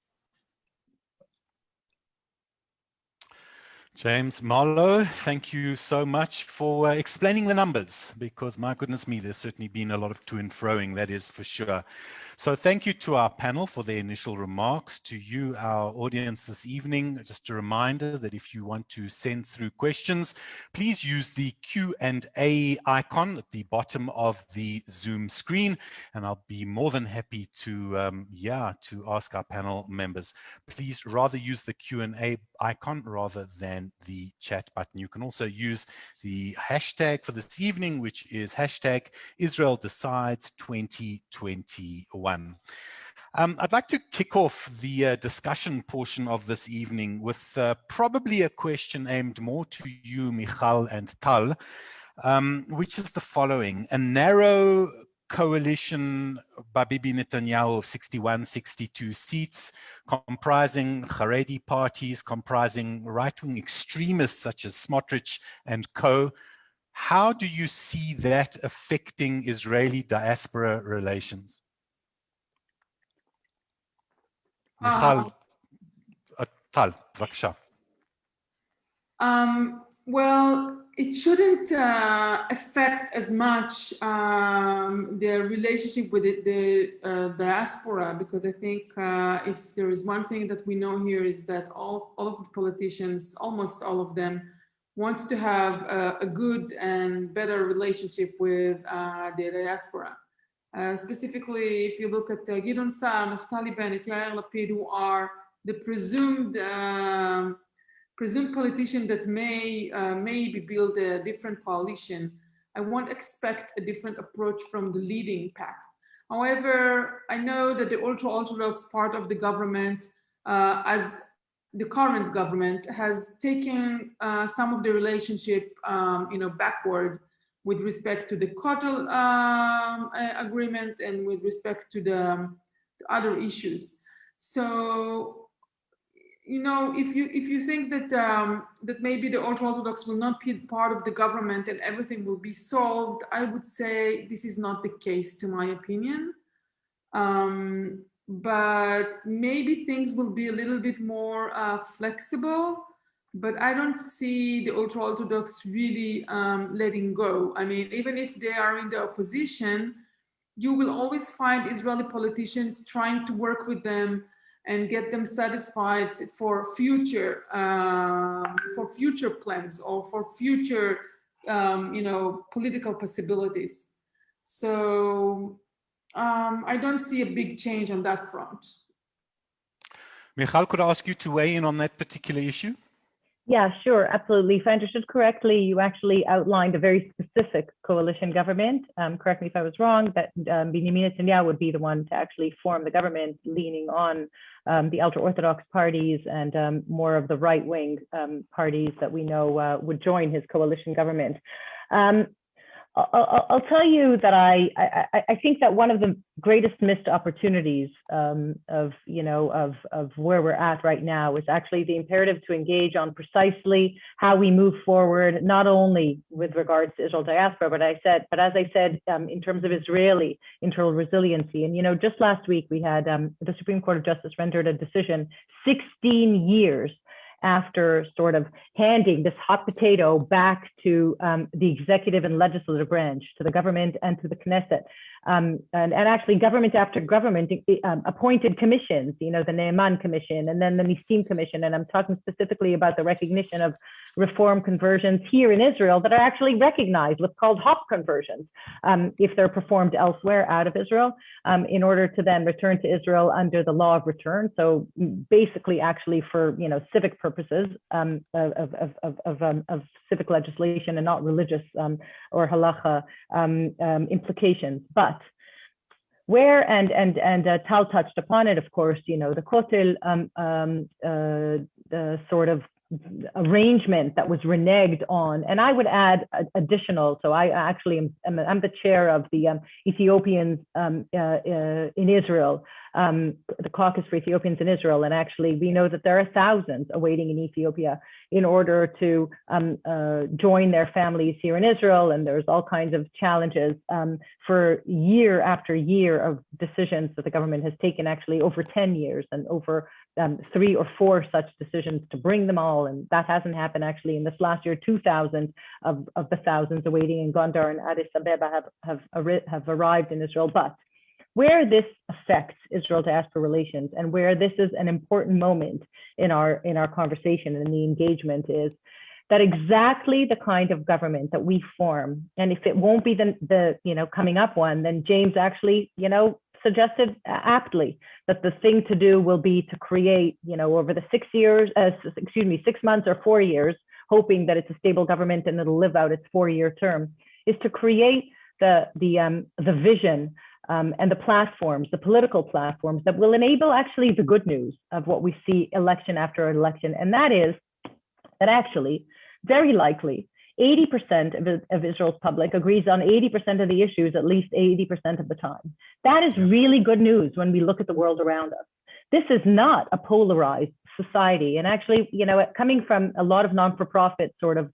Speaker 2: James Marlow, thank you so much for explaining the numbers, because my goodness me, there's certainly been a lot of to and froing, that is for sure. So thank you to our panel for their initial remarks. To you, our audience this evening, just a reminder that if you want to send through questions, please use the Q&A icon at the bottom of the Zoom screen, and I'll be more than happy to ask our panel members. Please rather use the Q&A icon rather than the chat button. You can also use the hashtag for this evening, which is hashtag Israel Decides 2021. I'd like to kick off the discussion portion of this evening with probably a question aimed more to you, Michal and Tal, which is the following. A narrow coalition by Bibi Netanyahu of 61, 62 seats, comprising Haredi parties, comprising right-wing extremists such as Smotrich and co. How do you see that affecting Israeli diaspora relations? Michal, Tal, b'vakasha.
Speaker 7: Well, it shouldn't affect as much the relationship with the diaspora, because I think if there is one thing that we know here is that all of the politicians, almost all of them, wants to have a good and better relationship with the diaspora. Specifically, if you look at Gideon Sa'ar, Naftali Bennett, Yair Lapid, who are the presumed politician that may maybe build a different coalition, I won't expect a different approach from the leading pact. However, I know that the ultra-Orthodox part of the government, as the current government, has taken some of the relationship, backward with respect to the Cotler agreement and with respect to the other issues. So, if you think that that maybe the ultra-Orthodox will not be part of the government and everything will be solved, I would say this is not the case, to my opinion. But maybe things will be a little bit more flexible. But I don't see the ultra-Orthodox really letting go. I mean, even if they are in the opposition, you will always find Israeli politicians trying to work with them and get them satisfied for future plans or for future, political possibilities. So I don't see a big change on that front.
Speaker 2: Michal, could I ask you to weigh in on that particular issue?
Speaker 8: Yeah, sure, absolutely. If I understood correctly, you actually outlined a very specific coalition government. Correct me if I was wrong, that Benjamin Netanyahu would be the one to actually form the government, leaning on the ultra-Orthodox parties and more of the right-wing parties that we know would join his coalition government. I'll tell you that I think that one of the greatest missed opportunities of where we're at right now is actually the imperative to engage on precisely how we move forward, not only with regards to Israel diaspora, but as I said, in terms of Israeli internal resiliency. And just last week we had the Supreme Court of Justice rendered a decision 16 years after sort of handing this hot potato back to the executive and legislative branch, to the government and to the Knesset, and actually government after government appointed commissions, the Ne'eman Commission and then the Nissim Commission. And I'm talking specifically about the recognition of reform conversions here in Israel that are actually recognized, what's called hop conversions, if they're performed elsewhere out of Israel, in order to then return to Israel under the law of return. So basically actually for, civic purposes of civic legislation and not religious or halacha implications. But where, and Tal touched upon it, of course, the Kotel, the sort of arrangement that was reneged on, and I would add additional. So I actually I'm the chair of the Ethiopians in Israel, the caucus for Ethiopians in Israel, and actually we know that there are thousands awaiting in Ethiopia in order to join their families here in Israel, and there's all kinds of challenges for year after year of decisions that the government has taken, actually over 10 years and over 3 or 4 such decisions to bring them all, and that hasn't happened actually in this last year. 2,000 of the thousands awaiting in Gondar and Addis Ababa have arrived in Israel. But where this affects Israel-diaspora relations and where this is an important moment in our conversation and in the engagement is that exactly the kind of government that we form, and if it won't be the coming up one, then James actually suggested aptly that the thing to do will be to create, over the 6 months or 4 years, hoping that it's a stable government and it'll live out its 4-year term, is to create the vision and the platforms, the political platforms that will enable actually the good news of what we see election after election. And that is that actually, very likely, 80% of Israel's public agrees on 80% of the issues at least 80% of the time. That is really good news when we look at the world around us. This is not a polarized society. And actually, coming from a lot of non-for-profit sort of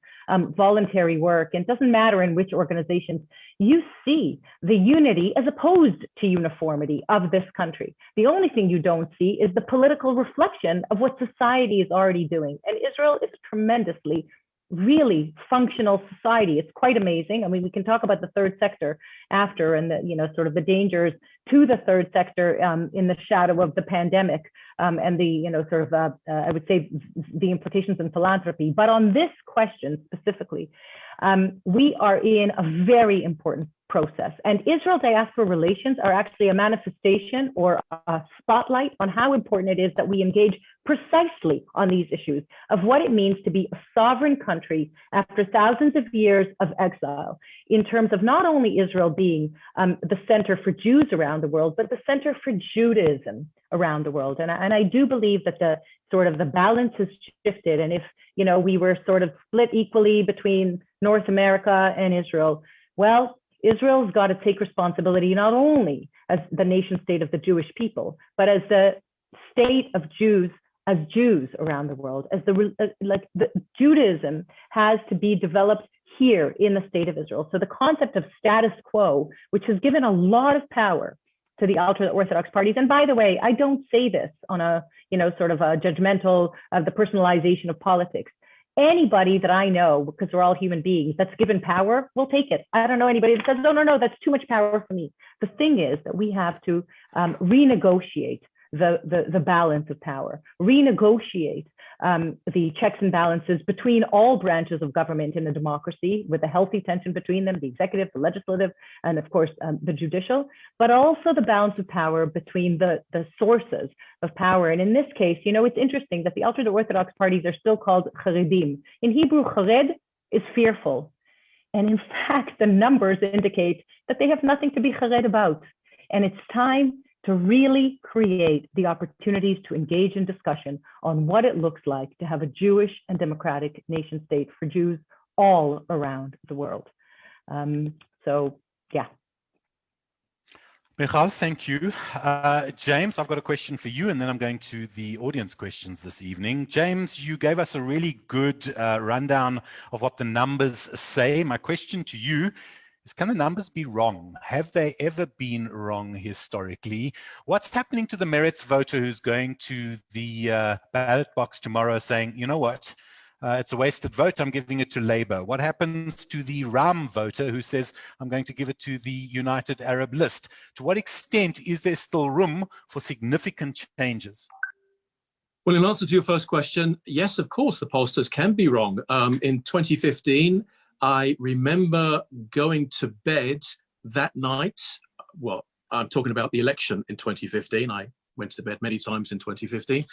Speaker 8: voluntary work, and it doesn't matter in which organizations, you see the unity as opposed to uniformity of this country. The only thing you don't see is the political reflection of what society is already doing. And Israel is tremendously really functional society. It's quite amazing. I mean, we can talk about the third sector after, and the sort of the dangers to the third sector in the shadow of the pandemic, and the sort of I would say the implications in philanthropy. But on this question specifically, we are in a very important process, and Israel-diaspora relations are actually a manifestation or a spotlight on how important it is that we engage precisely on these issues of what it means to be a sovereign country after thousands of years of exile, in terms of not only Israel being the center for Jews around the world, but the center for Judaism around the world. And I do believe that the sort of the balance has shifted. And if we were sort of split equally between North America and Israel, well, Israel's got to take responsibility not only as the nation state of the Jewish people, but as the state of Jews, as Jews around the world, as the Judaism has to be developed here in the state of Israel. So the concept of status quo, which has given a lot of power to the ultra-Orthodox parties. And by the way, I don't say this on a, sort of a judgmental of the personalization of politics. Anybody that I know, because we're all human beings, that's given power, will take it. I don't know anybody that says, no, that's too much power for me. The thing is that we have to renegotiate the balance of power, renegotiate the checks and balances between all branches of government in a democracy, with a healthy tension between them, the executive, the legislative, and of course the judicial, but also the balance of power between the sources of power. And in this case, it's interesting that the ultra-Orthodox parties are still called Charedim. In Hebrew, Chared is fearful. And in fact, the numbers indicate that they have nothing to be Chared about. And it's time to really create the opportunities to engage in discussion on what it looks like to have a Jewish and democratic nation state for Jews all around the world. Yeah.
Speaker 2: Michal, thank you. James, I've got a question for you, and then I'm going to the audience questions this evening. James, you gave us a really good rundown of what the numbers say. My question to you is, can the numbers be wrong? Have they ever been wrong historically? What's happening to the Meretz voter who's going to the ballot box tomorrow saying, you know what, It's a wasted vote. I'm giving it to Labour. What happens to the Ram voter who says, I'm going to give it to the United Arab List? To what extent is there still room for significant changes?
Speaker 9: Well, in answer to your first question, yes, of course, the pollsters can be wrong. In 2015, I remember going to bed that night. Well, I'm talking about the election in 2015. I went to bed many times in 2015.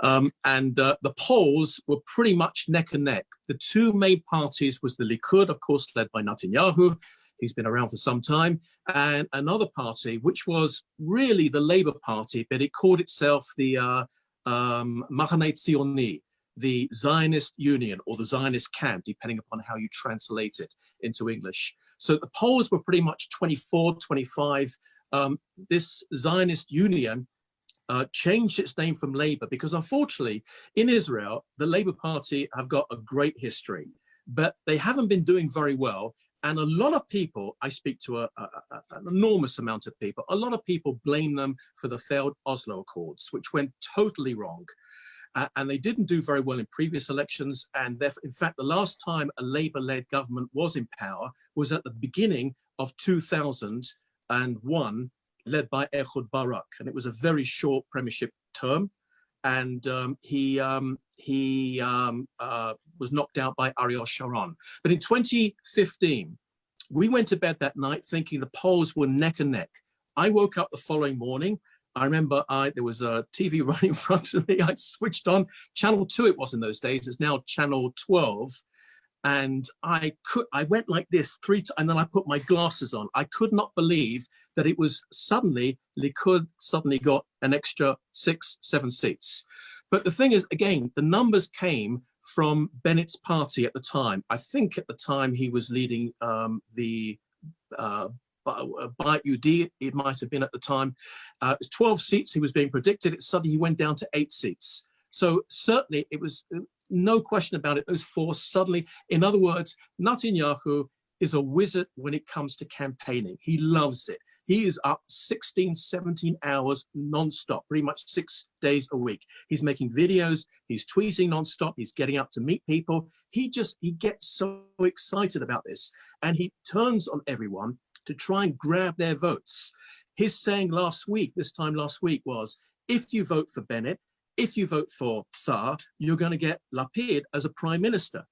Speaker 9: And the polls were pretty much neck and neck. The two main parties was the Likud, of course, led by Netanyahu. He's been around for some time. And another party, which was really the Labour Party, but it called itself the Machaneh Tzioni, the Zionist Union or the Zionist Camp, depending upon how you translate it into English. So the polls were pretty much 24, 25. This Zionist Union changed its name from Labour because unfortunately in Israel, the Labour Party have got a great history, but they haven't been doing very well. And a lot of people, I speak to an enormous amount of people, a lot of people blame them for the failed Oslo Accords, which went totally wrong. And they didn't do very well in previous elections. And therefore, in fact, the last time a Labour-led government was in power was at the beginning of 2001, led by Ehud Barak. And it was a very short premiership term. And he was knocked out by Ariel Sharon. But in 2015, we went to bed that night thinking the polls were neck and neck. I woke up the following morning. I remember there was a TV right in front of me. I switched on Channel 2. It was in those days. It's now Channel 12. And I went like this and then I put my glasses on. I could not believe that it was Likud suddenly got an extra 6-7 seats. But the thing is, again, the numbers came from Bennett's party at the time. I think at the time he was leading the Bayit Yehudi, it might have been at the time. It was 12 seats he was being predicted. It suddenly went down to 8 seats. So certainly it was no question about it. Those 4 suddenly, in other words, Netanyahu is a wizard when it comes to campaigning. He loves it. He is up 16, 17 hours nonstop, pretty much 6 days a week. He's making videos, he's tweeting nonstop, he's getting out to meet people. He gets so excited about this and he turns on everyone to try and grab their votes. His saying this time last week was, if you vote for Bennett, if you vote for Saar, you're going to get Lapid as a prime minister.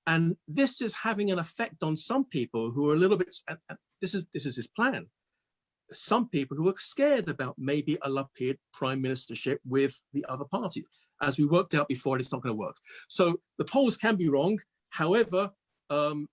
Speaker 9: And this is having an effect on some people who are a little bit, this is his plan. Some people who are scared about maybe a Lapid prime ministership with the other party. As we worked out before, it's not going to work. So the polls can be wrong. However, and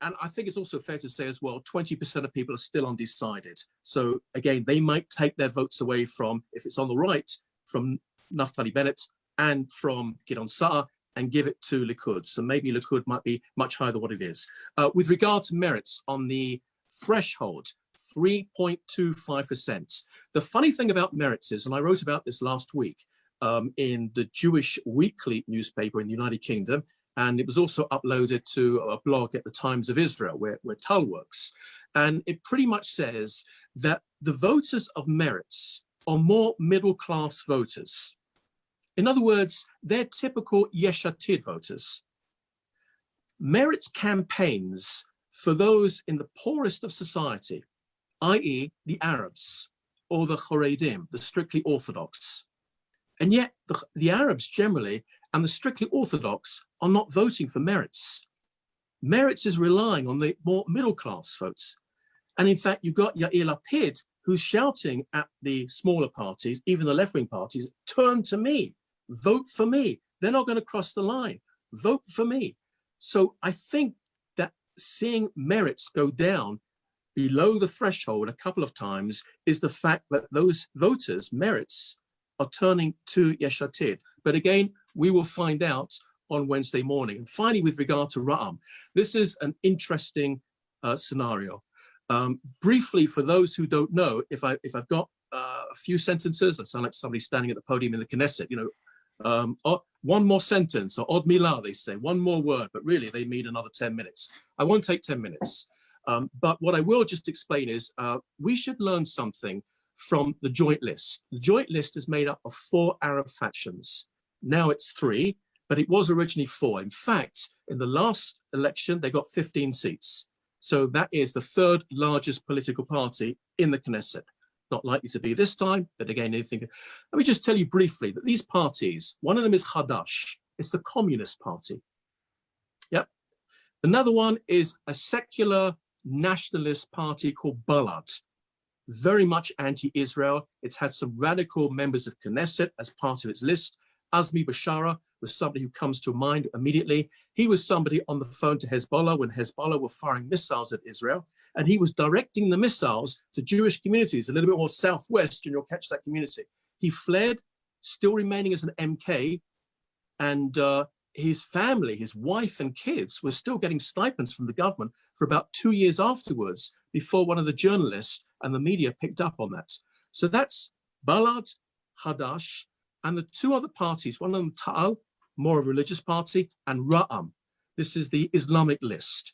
Speaker 9: I think it's also fair to say as well, 20% of people are still undecided. So again, they might take their votes away from, if it's on the right, from Naftali Bennett and from Gideon Saar and give it to Likud. So maybe Likud might be much higher than what it is. With regard to merits on the threshold, 3.25%. The funny thing about merits is, and I wrote about this last week in the Jewish Weekly newspaper in the United Kingdom, and it was also uploaded to a blog at the Times of Israel, where Tal works. And it pretty much says that the voters of merits are more middle-class voters. In other words, they're typical Yesh Atid voters. Merits campaigns for those in the poorest of society, i.e. the Arabs or the Haredim, the strictly Orthodox. And yet the Arabs generally and the strictly Orthodox are not voting for merits. Merits is relying on the more middle-class votes. And in fact, you've got Yair Lapid, who's shouting at the smaller parties, even the left-wing parties, turn to me, vote for me. They're not going to cross the line. Vote for me. So I think that seeing merits go down below the threshold a couple of times is the fact that those voters, merits, are turning to Yesh Atid. But again, we will find out on Wednesday morning. And finally, with regard to Ra'am, this is an interesting scenario. Briefly, for those who don't know, if I've got a few sentences, I sound like somebody standing at the podium in the Knesset, one more sentence, or od milah, they say, one more word, but really they mean another 10 minutes. I won't take 10 minutes. But what I will just explain is we should learn something from the Joint List. The Joint List is made up of 4 Arab factions. Now it's 3. but it was originally 4. In fact, in the last election, they got 15 seats. So that is the 3rd largest political party in the Knesset. Not likely to be this time, but again, anything. Let me just tell you briefly that these parties, one of them is Hadash, it's the Communist Party. Yep. Another one is a secular nationalist party called Balad, very much anti-Israel. It's had some radical members of Knesset as part of its list. Azmi Bashara was somebody who comes to mind immediately. He was somebody on the phone to Hezbollah when Hezbollah were firing missiles at Israel, and he was directing the missiles to Jewish communities a little bit more southwest, and you'll catch that community. He fled, still remaining as an MK, and his family, his wife and kids were still getting stipends from the government for about 2 years afterwards before one of the journalists and the media picked up on that. So that's Balad, Hadash, and the 2 other parties, one of them Ta'al, more of a religious party, and Ra'am. This is the Islamic list.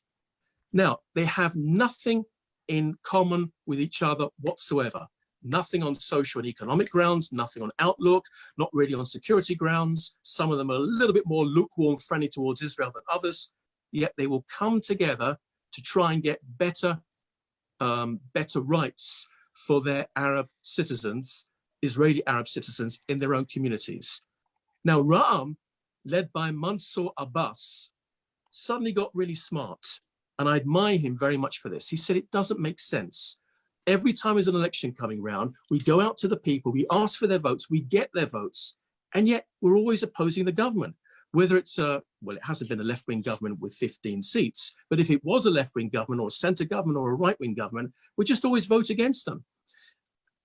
Speaker 9: Now, they have nothing in common with each other whatsoever. Nothing on social and economic grounds, nothing on outlook, not really on security grounds. Some of them are a little bit more lukewarm, friendly towards Israel than others, yet they will come together to try and get better rights for their Arab citizens, Israeli Arab citizens in their own communities. Now, Ra'am, led by Mansour Abbas, suddenly got really smart, and I admire him very much for this. He said it doesn't make sense. Every time there's an election coming round, we go out to the people, we ask for their votes, we get their votes, and yet we're always opposing the government. Whether it's well, it hasn't been a left-wing government with 15 seats, but if it was a left-wing government or a centre government or a right-wing government, we just always vote against them.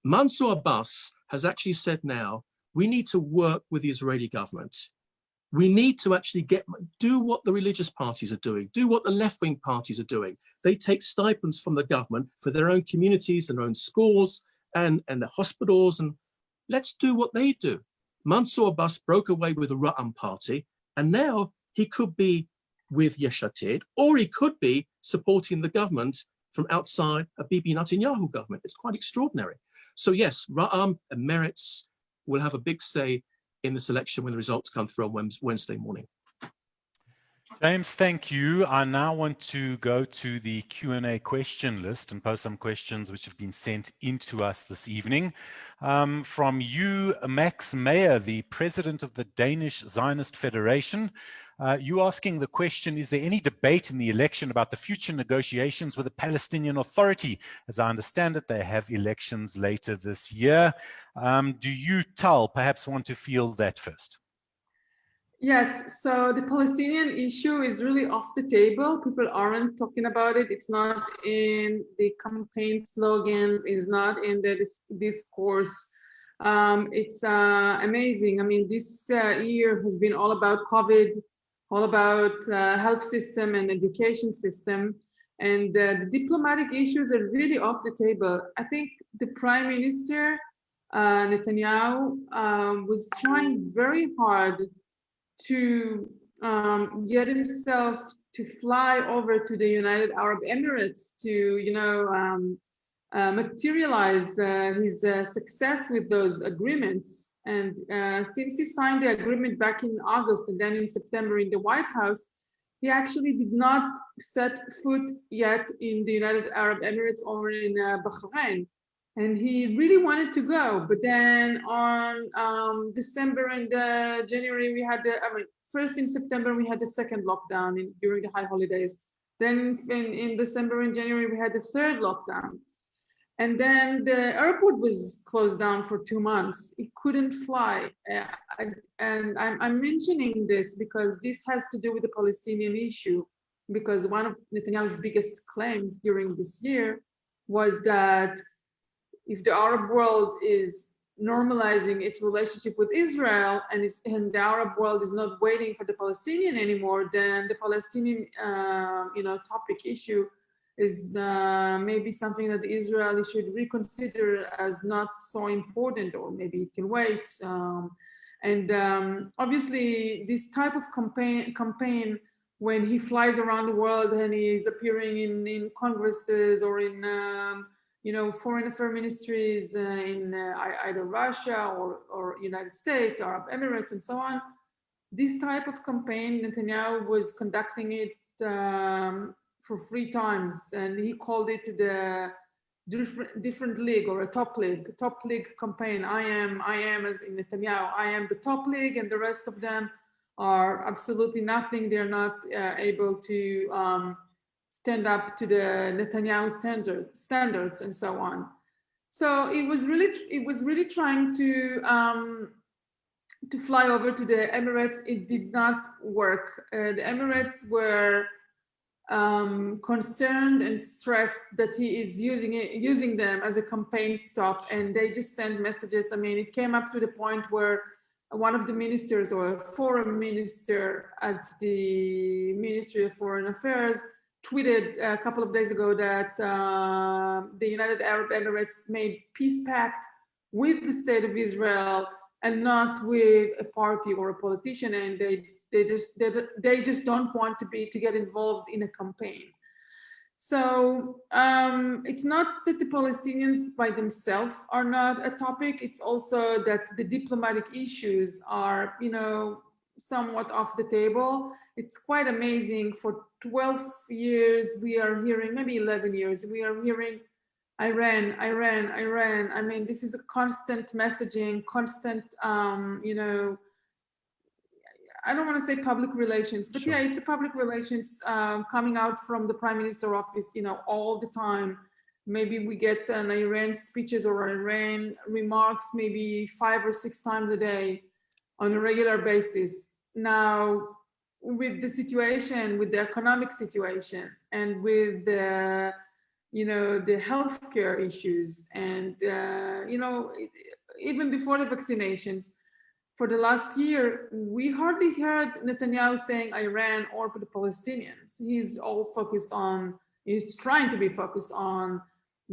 Speaker 9: Mansour Abbas has actually said now, we need to work with the Israeli government. We need to actually do what the religious parties are doing, do what the left-wing parties are doing. They take stipends from the government for their own communities, their own schools, and the hospitals, and let's do what they do. Mansour Abbas broke away with the Ra'am party, and now he could be with Yesh Atid, or he could be supporting the government from outside a Bibi Netanyahu government. It's quite extraordinary. So yes, Ra'am and Meretz will have a big say in this election when the results come through on Wednesday morning.
Speaker 2: James, thank you. I now want to go to the Q&A question list and pose some questions which have been sent into us this evening. From you, Max Meyer, the president of the Danish Zionist Federation. You asking the question, is there any debate in the election about the future negotiations with the Palestinian Authority? As I understand it, they have elections later this year. Do you, Tal, perhaps want to field that first?
Speaker 7: Yes, so the Palestinian issue is really off the table. People aren't talking about it. It's not in the campaign slogans. It's not in the discourse. It's amazing. I mean, this year has been all about COVID, all about health system and education system. And the diplomatic issues are really off the table. I think the Prime Minister, Netanyahu, was trying very hard to get himself to fly over to the United Arab Emirates to, you know, materialize his success with those agreements. And since he signed the agreement back in August and then in September in the White House, he actually did not set foot yet in the United Arab Emirates or in Bahrain. And he really wanted to go, but then on December and January, we had first in September, we had the second lockdown during the high holidays. Then in December and January, we had the third lockdown. And then the airport was closed down for 2 months. He couldn't fly. And I'm mentioning this because this has to do with the Palestinian issue, because one of Netanyahu's biggest claims during this year was that if the Arab world is normalizing its relationship with Israel and the Arab world is not waiting for the Palestinian anymore, then the Palestinian topic issue is maybe something that Israel should reconsider as not so important, or maybe it can wait. Obviously, this type of campaign, when he flies around the world and he's appearing in congresses or in foreign affairs ministries in either Russia or United States, Arab Emirates, and so on, this type of campaign, Netanyahu was conducting it for 3 times, and he called it the different league, or a top league campaign. I am as in Netanyahu, I am the top league, and the rest of them are absolutely nothing. They're not able to stand up to the Netanyahu standards and so on. So it was really trying to fly over to the Emirates. It did not work. The Emirates were concerned and stressed that he is using them as a campaign stop, and they just send messages. I mean, it came up to the point where one of the ministers, or a foreign minister at the Ministry of Foreign Affairs, tweeted a couple of days ago that the United Arab Emirates made peace pact with the state of Israel and not with a party or a politician, and they just don't want to get involved in a campaign. So it's not that the Palestinians by themselves are not a topic. It's also that the diplomatic issues are, you know, somewhat off the table. It's quite amazing. For 12 years, we are hearing, maybe 11 years, we are hearing Iran. I mean, this is a constant messaging, constant, you know, I don't want to say public relations, but sure. Yeah, it's a public relations coming out from the Prime Minister office, you know, all the time. Maybe we get an Iran speeches or Iran remarks maybe 5 or 6 times a day on a regular basis. Now, with the situation, with the economic situation, and with the, you know, the healthcare issues, and you know, even before the vaccinations, for the last year, we hardly heard Netanyahu saying Iran or the Palestinians. He's trying to be focused on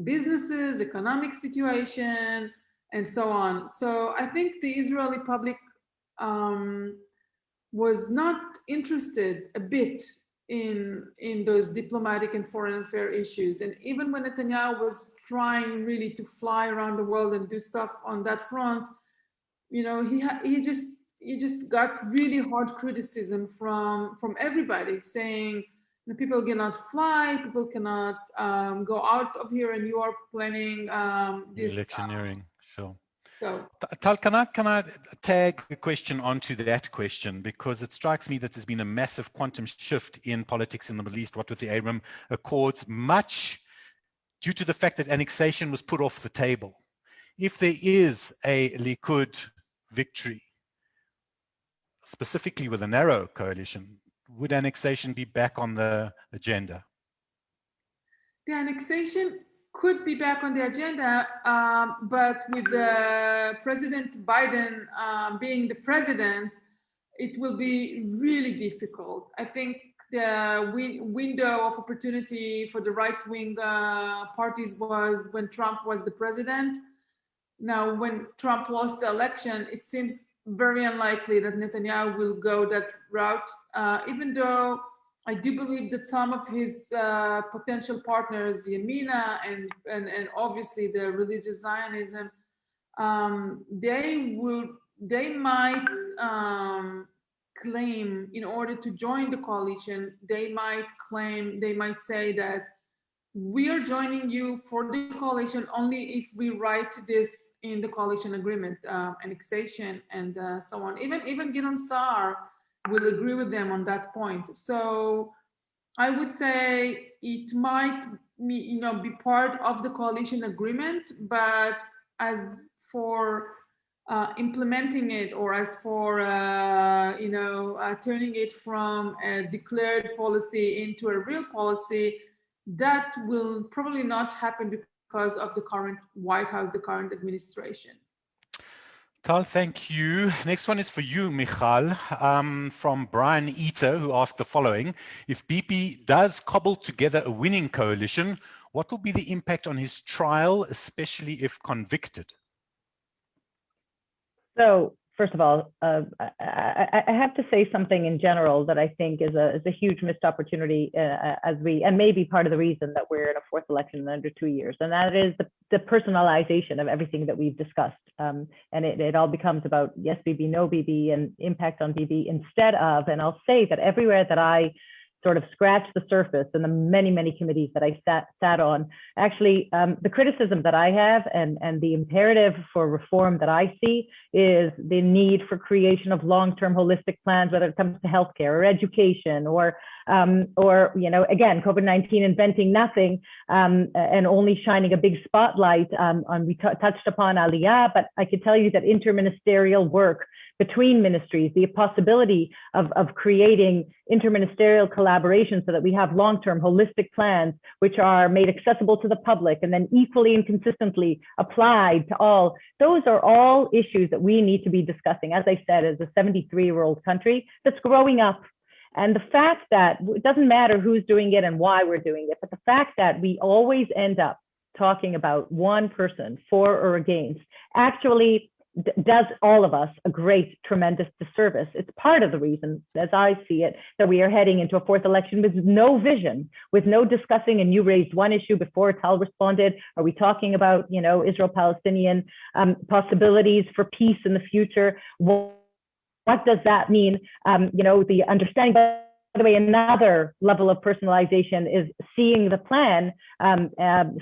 Speaker 7: businesses, economic situation, and so on. So I think the Israeli public was not interested a bit in those diplomatic and foreign affairs issues. And even when Netanyahu was trying really to fly around the world and do stuff on that front, you know, he just got really hard criticism from everybody, saying, you know, people cannot fly, people cannot go out of here, and you are planning this
Speaker 2: electioneering. Sure.
Speaker 7: So,
Speaker 2: Tal, can I tag a question onto that question, because it strikes me that there's been a massive quantum shift in politics in the Middle East, what with the Abraham Accords, much due to the fact that annexation was put off the table. If there is a Likud victory, specifically with a narrow coalition, would annexation be back on the agenda?
Speaker 7: The annexation could be back on the agenda, but with President Biden being the president, it will be really difficult. I think the window of opportunity for the right-wing parties was when Trump was the president. Now, when Trump lost the election, it seems very unlikely that Netanyahu will go that route, even though I do believe that some of his potential partners, Yamina and obviously the religious Zionism, they might claim, in order to join the coalition, they might say that we are joining you for the coalition only if we write this in the coalition agreement, annexation and so on. Even Gideon Saar will agree with them on that point. So I would say it might, you know, be part of the coalition agreement, but as for implementing it, or as for you know, turning it from a declared policy into a real policy, that will probably not happen because of the current White House, the current administration.
Speaker 2: Tal, thank you. Next one is for you, Michal, from Brian Eater, who asked the following: if BP does cobble together a winning coalition, what will be the impact on his trial, especially if convicted?
Speaker 8: So first of all, I have to say something in general that I think is a huge missed opportunity and maybe part of the reason that we're in a fourth election in under 2 years, and that is the personalization of everything that we've discussed. And it all becomes about yes, Bibi, no Bibi, and impact on Bibi instead of, and I'll say that everywhere that I sort of scratch the surface in the many, many committees that I sat on, actually the criticism that I have and the imperative for reform that I see is the need for creation of long-term holistic plans, whether it comes to healthcare or education or again, COVID-19 inventing nothing and only shining a big spotlight on, we touched upon Aliyah, but I could tell you that interministerial work between ministries, the possibility of creating interministerial collaboration so that we have long-term holistic plans which are made accessible to the public and then equally and consistently applied to all. Those are all issues that we need to be discussing, as I said, as a 73-year-old country that's growing up. And the fact that it doesn't matter who's doing it and why we're doing it, but the fact that we always end up talking about one person for or against actually does all of us a great, tremendous disservice. It's part of the reason, as I see it, that we are heading into a fourth election with no vision, with no discussing. And you raised one issue before Tal responded. Are we talking about, Israel-Palestinian possibilities for peace in the future? What does that mean? The understanding, by the way, another level of personalization is seeing the plan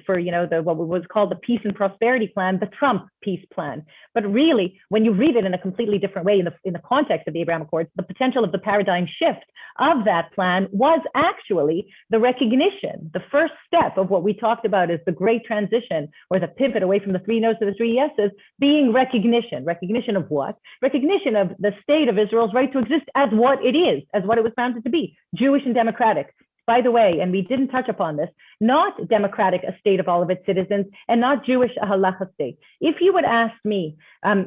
Speaker 8: for, what was called the Peace and Prosperity Plan, the Trump Peace Plan. But really, when you read it in a completely different way, in the context of the Abraham Accords, the potential of the paradigm shift of that plan was actually the recognition. The first step of what we talked about is the great transition or the pivot away from the 3 no's to the 3 yeses being recognition. Recognition of what? Recognition of the state of Israel's right to exist as what it is, as what it was founded to be, Jewish and democratic. By the way, and we didn't touch upon this, not democratic, a state of all of its citizens, and not Jewish, a halacha state. If you would ask me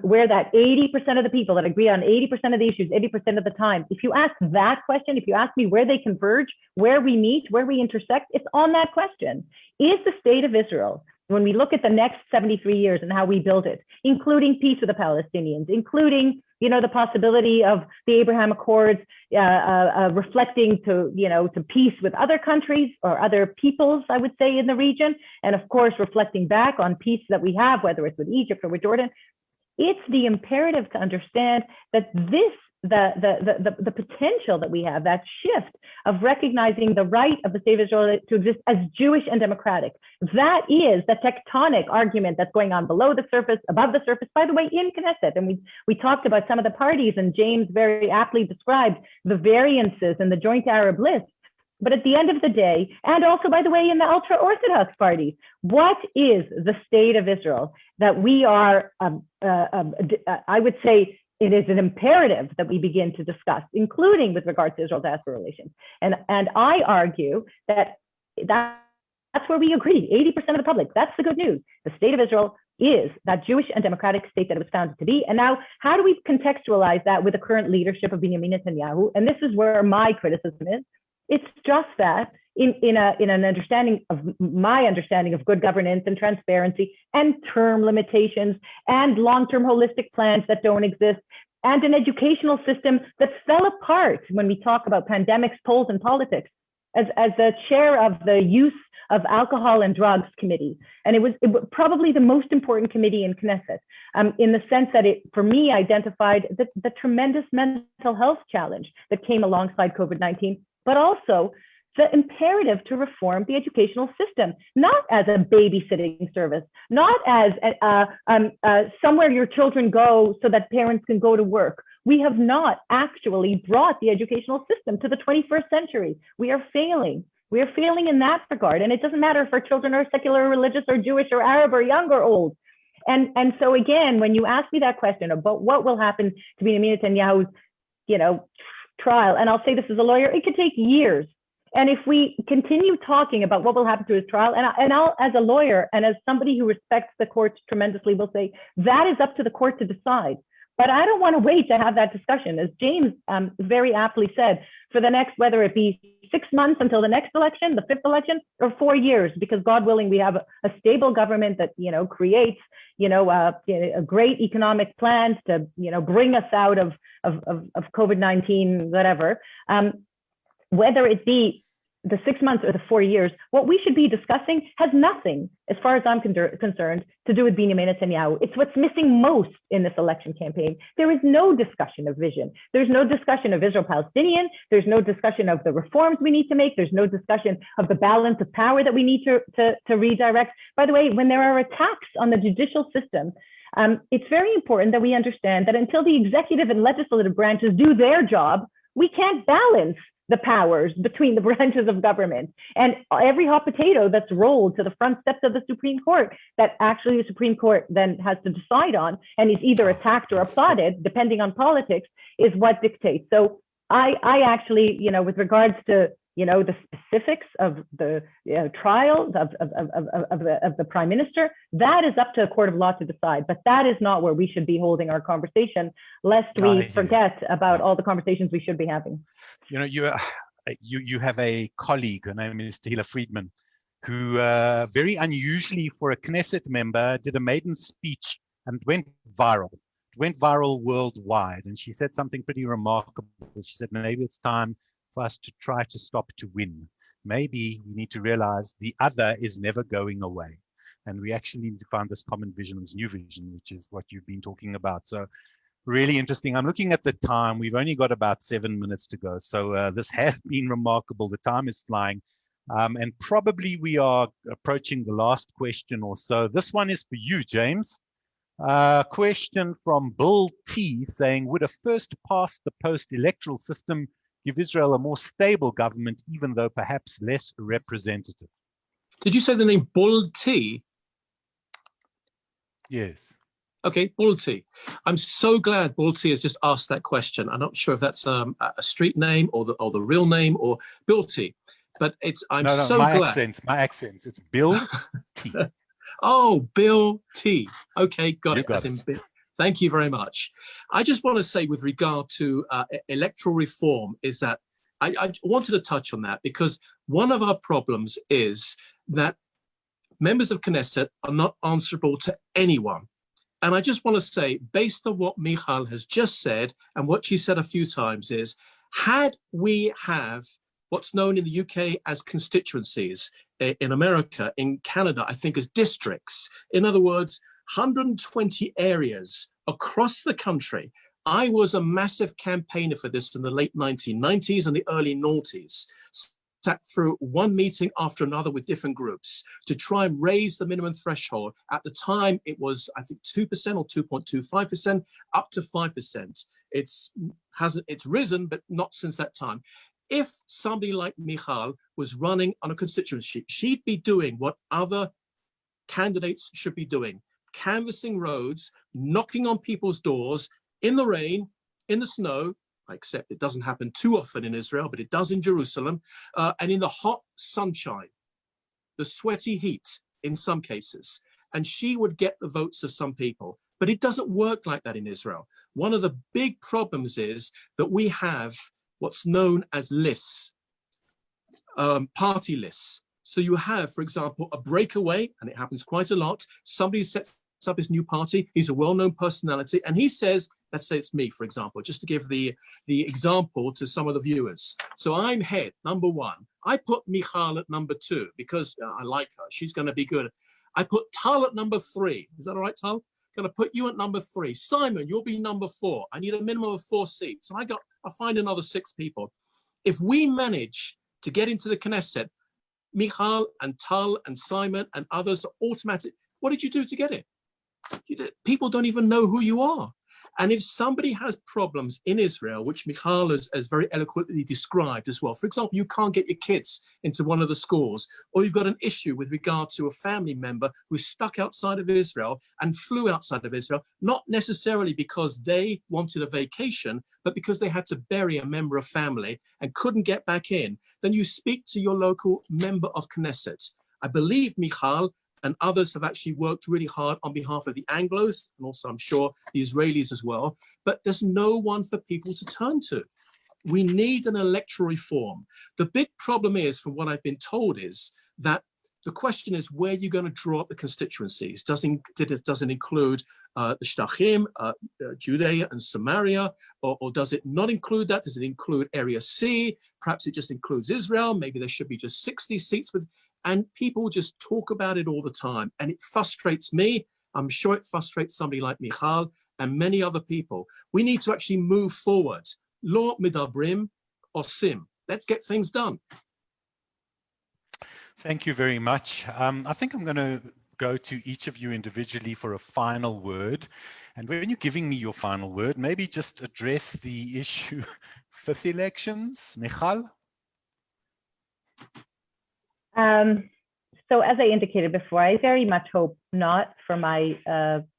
Speaker 8: where that 80% of the people that agree on 80% of the issues, 80% of the time, if you ask that question, if you ask me where they converge, where we meet, where we intersect, it's on that question. Is the state of Israel, when we look at the next 73 years and how we build it, including peace with the Palestinians, including the possibility of the Abraham Accords reflecting to peace with other countries or other peoples, I would say, in the region, and of course reflecting back on peace that we have, whether it's with Egypt or with Jordan. It's the imperative to understand that the potential that we have, that shift of recognizing the right of the state of Israel to exist as Jewish and democratic. That is the tectonic argument that's going on below the surface, above the surface, by the way, in Knesset. And we talked about some of the parties, and James very aptly described the variances in the joint Arab list. But at the end of the day, and also, by the way, in the ultra-Orthodox parties, what is the state of Israel that we are, I would say, it is an imperative that we begin to discuss, including with regard to Israel-diaspora relations. And I argue that that's where we agree, 80% of the public. That's the good news. The state of Israel is that Jewish and democratic state that it was founded to be. And now, how do we contextualize that with the current leadership of Benjamin Netanyahu? And this is where my criticism is. It's just that in an understanding of my understanding of good governance and transparency and term limitations and long-term holistic plans that don't exist and an educational system that fell apart when we talk about pandemics, polls, and politics. As the chair of the Use of Alcohol and Drugs Committee, and it was probably the most important committee in Knesset, in the sense that it, for me, identified the tremendous mental health challenge that came alongside COVID-19, but also the imperative to reform the educational system, not as a babysitting service, not as somewhere your children go so that parents can go to work. We have not actually brought the educational system to the 21st century. We are failing. We are failing in that regard. And it doesn't matter if our children are secular, or religious, or Jewish, or Arab, or young, or old. And so again, when you ask me that question about what will happen to Benjamin Netanyahu's, trial, and I'll say this as a lawyer, it could take years. And if we continue talking about what will happen to his trial, and I'll, as a lawyer and as somebody who respects the courts tremendously, will say that is up to the court to decide. But I don't want to wait to have that discussion. As James very aptly said, for the next, whether it be 6 months until the next election, the 5th election, or 4 years, because God willing, we have a stable government that, creates, a great economic plans to, bring us out of COVID-19, whatever. Whether it be the 6 months or the 4 years, what we should be discussing has nothing, as far as I'm concerned, to do with Benjamin Netanyahu. It's what's missing most in this election campaign. There is no discussion of vision. There's no discussion of Israel-Palestinian. There's no discussion of the reforms we need to make. There's no discussion of the balance of power that we need to redirect. By the way, when there are attacks on the judicial system, it's very important that we understand that until the executive and legislative branches do their job, we can't balance the powers between the branches of government. And every hot potato that's rolled to the front steps of the Supreme Court that actually the Supreme Court then has to decide on and is either attacked or applauded, depending on politics, is what dictates. So I actually, with regards to, the specifics of the trials of the prime minister, that is up to a court of law to decide. But that is not where we should be holding our conversation, lest we forget about all the conversations we should be having.
Speaker 2: You have a colleague, her name is Tehila Friedman, who very unusually for a Knesset member did a maiden speech and went viral. It went viral worldwide. And she said something pretty remarkable. She said, maybe it's time for us to try to stop to win. Maybe we need to realize the other is never going away. And we actually need to find this common vision, this new vision, which is what you've been talking about. So really interesting. I'm looking at the time. We've only got about 7 minutes to go. So this has been remarkable. The time is flying. And probably we are approaching the last question or so. This one is for you, James. Question from Bill T saying, would a first past the post electoral system give Israel a more stable government, even though perhaps less representative?
Speaker 9: Did you say the name Bull T?
Speaker 2: Yes.
Speaker 9: Okay, Bull T. I'm so glad Bull T has just asked that question. I'm not sure if that's a street name or the real name or Bill T, but I'm so glad.
Speaker 2: My accent. It's Bill T.
Speaker 9: Oh, Bill T. Okay, got
Speaker 2: You
Speaker 9: it.
Speaker 2: got
Speaker 9: As in
Speaker 2: it.
Speaker 9: Thank you very much. I just want to say with regard to electoral reform is that I wanted to touch on that because one of our problems is that members of Knesset are not answerable to anyone. And I just want to say, based on what Michal has just said and what she said a few times is, had we have what's known in the UK as constituencies, in America, in Canada, I think as districts, in other words, 120 areas across the country. I was a massive campaigner for this in the late 1990s and the early noughties. Sat through one meeting after another with different groups to try and raise the minimum threshold. At the time, it was, I think, 2% or 2.25%, up to 5%. It's risen, but not since that time. If somebody like Michal was running on a constituency, she'd be doing what other candidates should be doing. Canvassing roads, knocking on people's doors in the rain, in the snow, except it doesn't happen too often in Israel, but it does in Jerusalem, and in the hot sunshine, the sweaty heat in some cases. And she would get the votes of some people. But it doesn't work like that in Israel. One of the big problems is that we have what's known as lists, party lists. So you have, for example, a breakaway, and it happens quite a lot. Somebody sets up his new party. He's a well-known personality, and he says, let's say it's me, for example, just to give the example to some of the viewers. So I'm head, number one. I put Michal at number 2 because I like her. She's going to be good. I put Tal at number 3. Is that all right, Tal? Going to put you at number 3. Simon, you'll be number 4. I need a minimum of 4 seats. So I'll find another 6 people. If we manage to get into the Knesset, Michal and Tal and Simon and others are automatic. What did you do to get it? People don't even know who you are. And if somebody has problems in Israel, which Michal has very eloquently described as well, for example, you can't get your kids into one of the schools, or you've got an issue with regard to a family member who's stuck outside of Israel and flew outside of Israel, not necessarily because they wanted a vacation, but because they had to bury a member of family and couldn't get back in, then you speak to your local member of Knesset. I believe, Michal, and others have actually worked really hard on behalf of the Anglos, and also I'm sure the Israelis as well, but there's no one for people to turn to. We need an electoral reform. The big problem is, from what I've been told, is that the question is where you're going to draw up the constituencies. Does it include the Shtachim, Judea and Samaria, or does it not include that? Does it include Area C? Perhaps it just includes Israel. Maybe there should be just 60 seats. And people just talk about it all the time. And it frustrates me. I'm sure it frustrates somebody like Michal and many other people. We need to actually move forward. Lo midabrim osim. Let's get things done.
Speaker 2: Thank you very much. I think I'm going to go to each of you individually for a final word. And when you're giving me your final word, maybe just address the issue, fifth elections. Michal?
Speaker 8: So as I indicated before, I very much hope not for my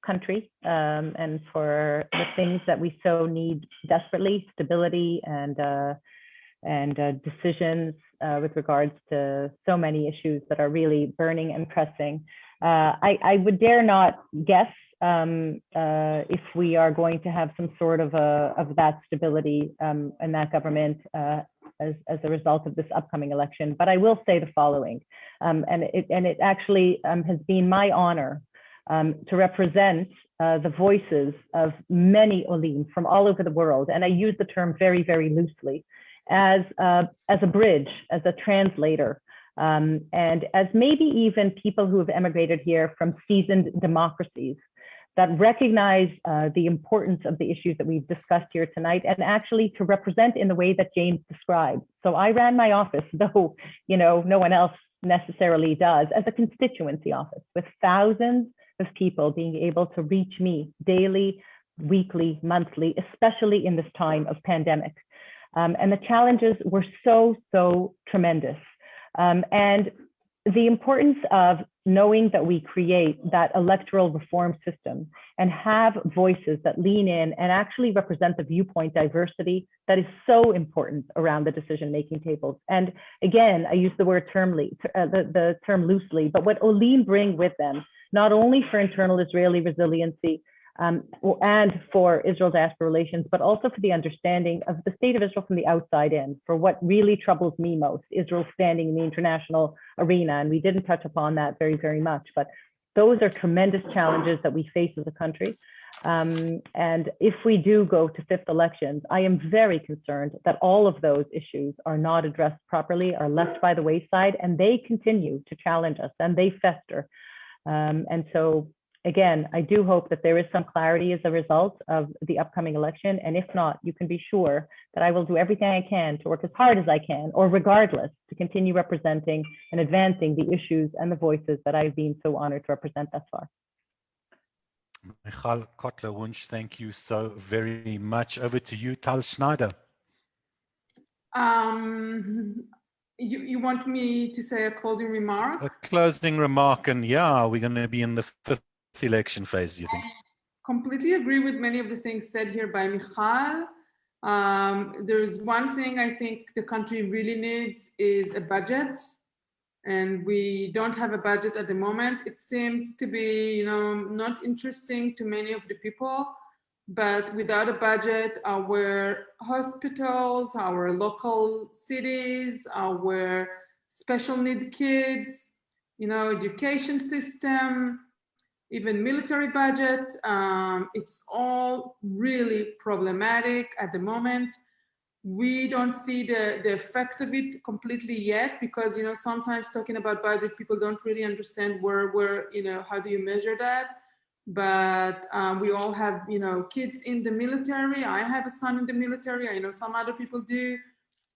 Speaker 8: country and for the things that we so need desperately, stability and decisions with regards to so many issues that are really burning and pressing. I would dare not guess if we are going to have some sort of that stability in that government as a result of this upcoming election. But I will say the following, and it actually has been my honor to represent the voices of many Olim from all over the world. And I use the term very, very loosely as a bridge, as a translator, and as maybe even people who have emigrated here from seasoned democracies that recognize the importance of the issues that we've discussed here tonight, and actually to represent in the way that James described. So I ran my office, though no one else necessarily does, as a constituency office with thousands of people being able to reach me daily, weekly, monthly, especially in this time of pandemic. And the challenges were so tremendous. And the importance of knowing that we create that electoral reform system and have voices that lean in and actually represent the viewpoint diversity that is so important around the decision-making tables. And again, I use the term loosely, but what Olim bring with them, not only for internal Israeli resiliency, and for Israel diaspora relations, but also for the understanding of the state of Israel from the outside in, for what really troubles me most, Israel's standing in the international arena. And we didn't touch upon that very, very much, but those are tremendous challenges that we face as a country. And if we do go to fifth elections, I am very concerned that all of those issues are not addressed properly, are left by the wayside, and they continue to challenge us and they fester. And so, again, I do hope that there is some clarity as a result of the upcoming election. And if not, you can be sure that I will do everything I can to work as hard as I can, or regardless, to continue representing and advancing the issues and the voices that I've been so honored to represent thus far.
Speaker 2: Michal Cotler-Wunsh, thank you so very much. Over to you, Tal Schneider.
Speaker 7: You want me to say a closing remark?
Speaker 2: A closing remark, and yeah, we're going to be in the fifth election phase, do you think?
Speaker 7: I completely agree with many of the things said here by Michal. There's one thing I think the country really needs is a budget, and we don't have a budget at the moment. It seems to be, not interesting to many of the people, but without a budget, our hospitals, our local cities, our special need kids, education system, even military budget, it's all really problematic at the moment. We don't see the effect of it completely yet, because sometimes talking about budget, people don't really understand where how do you measure that. But we all have kids in the military. I have a son in the military. I know some other people do.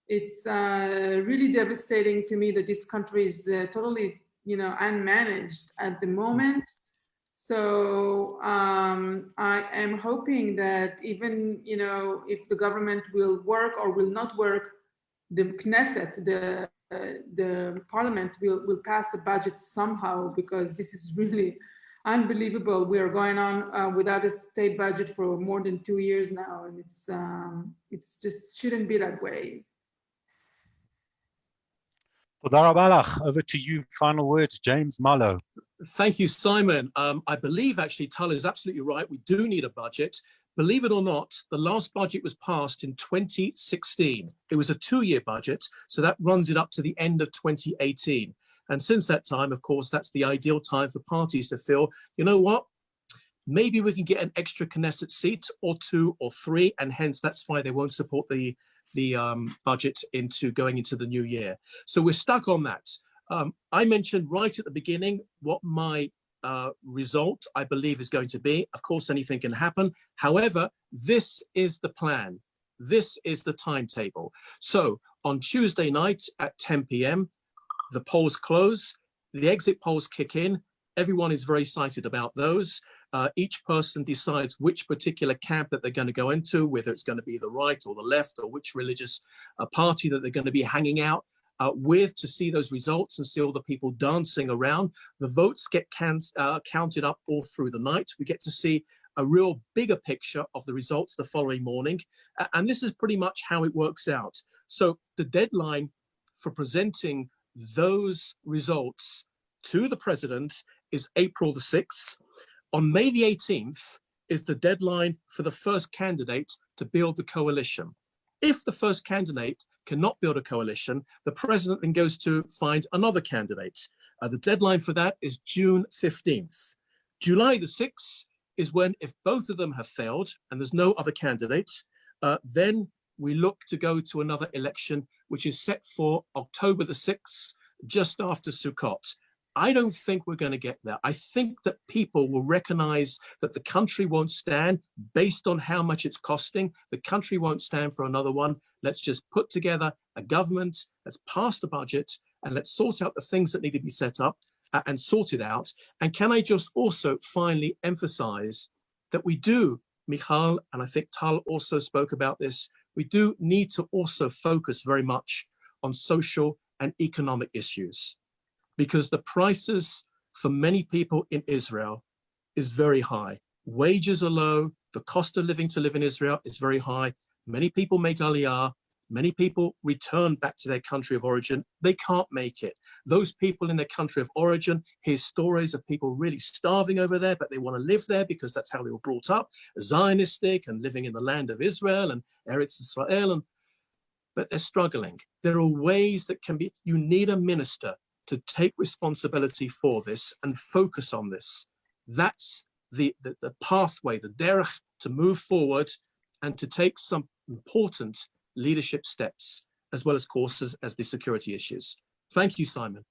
Speaker 7: It's really devastating to me that this country is totally unmanaged at the moment. So I am hoping that even, if the government will work or will not work, the Knesset, the parliament will pass a budget somehow, because this is really unbelievable. We are going on without a state budget for more than 2 years now, and it's just shouldn't be that way.
Speaker 2: Over to you. Final words, James Marlow.
Speaker 9: Thank you, Simon. I believe actually Tal is absolutely right. We do need a budget. Believe it or not, the last budget was passed in 2016. It was a 2-year budget, so that runs it up to the end of 2018. And since that time, of course, that's the ideal time for parties to feel, you know what, maybe we can get an extra Knesset seat or 2 or 3, and hence that's why they won't support the budget going into the new year. So we're stuck on that. I mentioned right at the beginning what my result I believe is going to be. Of course, anything can happen. However, this is the plan. This is the timetable. So on Tuesday night at 10 p.m., the polls close, the exit polls kick in. Everyone is very excited about those. Each person decides which particular camp that they're going to go into, whether it's going to be the right or the left, or which religious party that they're going to be hanging out with to see those results and see all the people dancing around. The votes get counted up all through the night. We get to see a real bigger picture of the results the following morning. And this is pretty much how it works out. So the deadline for presenting those results to the president is April the 6th. On May the 18th is the deadline for the first candidate to build the coalition. If the first candidate cannot build a coalition, the president then goes to find another candidate. The deadline for that is June 15th. July the 6th is when, if both of them have failed and there's no other candidates, then we look to go to another election, which is set for October the 6th, just after Sukkot. I don't think we're going to get there. I think that people will recognize that the country won't stand based on how much it's costing. The country won't stand for another one. Let's just put together a government, let's pass the budget, and let's sort out the things that need to be set up and sorted out. And can I just also finally emphasize that we do, Michal, and I think Tal also spoke about this, we do need to also focus very much on social and economic issues, because the prices for many people in Israel is very high. Wages are low, the cost of living to live in Israel is very high. Many people make aliyah, many people return back to their country of origin. They can't make it. Those people in their country of origin hear stories of people really starving over there, but they want to live there because that's how they were brought up, Zionistic and living in the land of Israel and Eretz Israel, but they're struggling. There are ways that can be, you need a minister to take responsibility for this and focus on this. That's the pathway, the derech to move forward and to take some important leadership steps, as well as courses as the security issues. Thank you, Simon.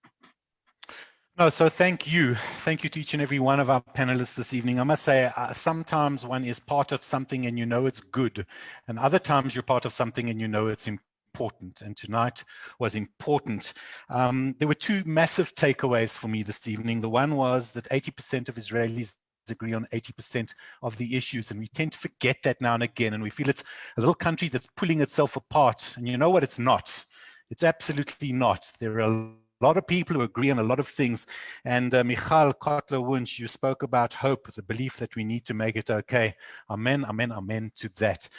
Speaker 2: No, so thank you. Thank you to each and every one of our panelists this evening. I must say, sometimes one is part of something and you know it's good, and other times you're part of something and you know it's important, and tonight was important. There were 2 massive takeaways for me this evening. The one was that 80% of Israelis agree on 80% of the issues, and we tend to forget that now and again, and we feel it's a little country that's pulling itself apart, and you know what, it's not. It's absolutely not. There are a lot of people who agree on a lot of things, and Michal, Cotler-Wunsh, you spoke about hope, the belief that we need to make it okay. Amen, amen, amen to that.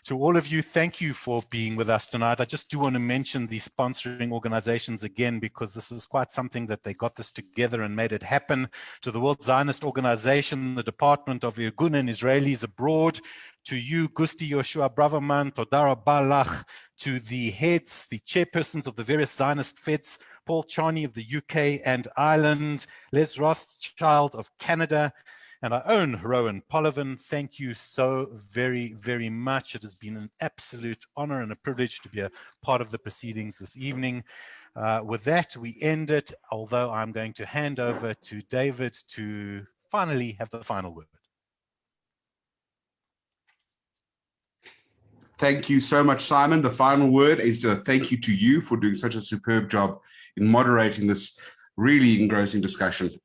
Speaker 2: To all of you, thank you for being with us tonight. I just do want to mention the sponsoring organizations again, because this was quite something that they got this together and made it happen. To the World Zionist Organization, the Department of Irgun and Israelis Abroad, to you, Gusti Yoshua Braverman, Toda Rabba Lach, to the heads, the chairpersons of the various Zionist feds, Paul Charney of the UK and Ireland, Les Rothschild of Canada, and our own Rowan Polovin. Thank you so very, very much. It has been an absolute honor and a privilege to be a part of the proceedings this evening. With that, we end it, although I'm going to hand over to David to finally have the final word.
Speaker 1: Thank you so much, Simon. The final word is a thank you to you for doing such a superb job in moderating this really engrossing discussion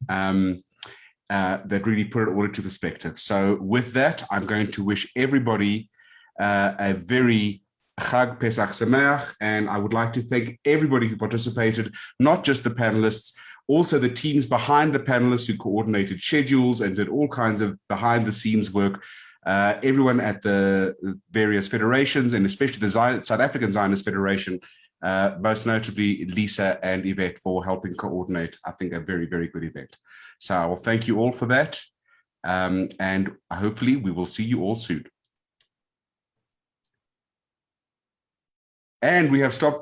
Speaker 1: that really put it all into perspective. So with that, I'm going to wish everybody a very Chag Pesach Sameach, and I would like to thank everybody who participated, not just the panelists, also the teams behind the panelists who coordinated schedules and did all kinds of behind the scenes work. Everyone at the various federations, and especially the South African Zionist Federation, most notably Lisa and Yvette for helping coordinate, I think, a very, very good event. So I will thank you all for that. And hopefully we will see you all soon. And we have stopped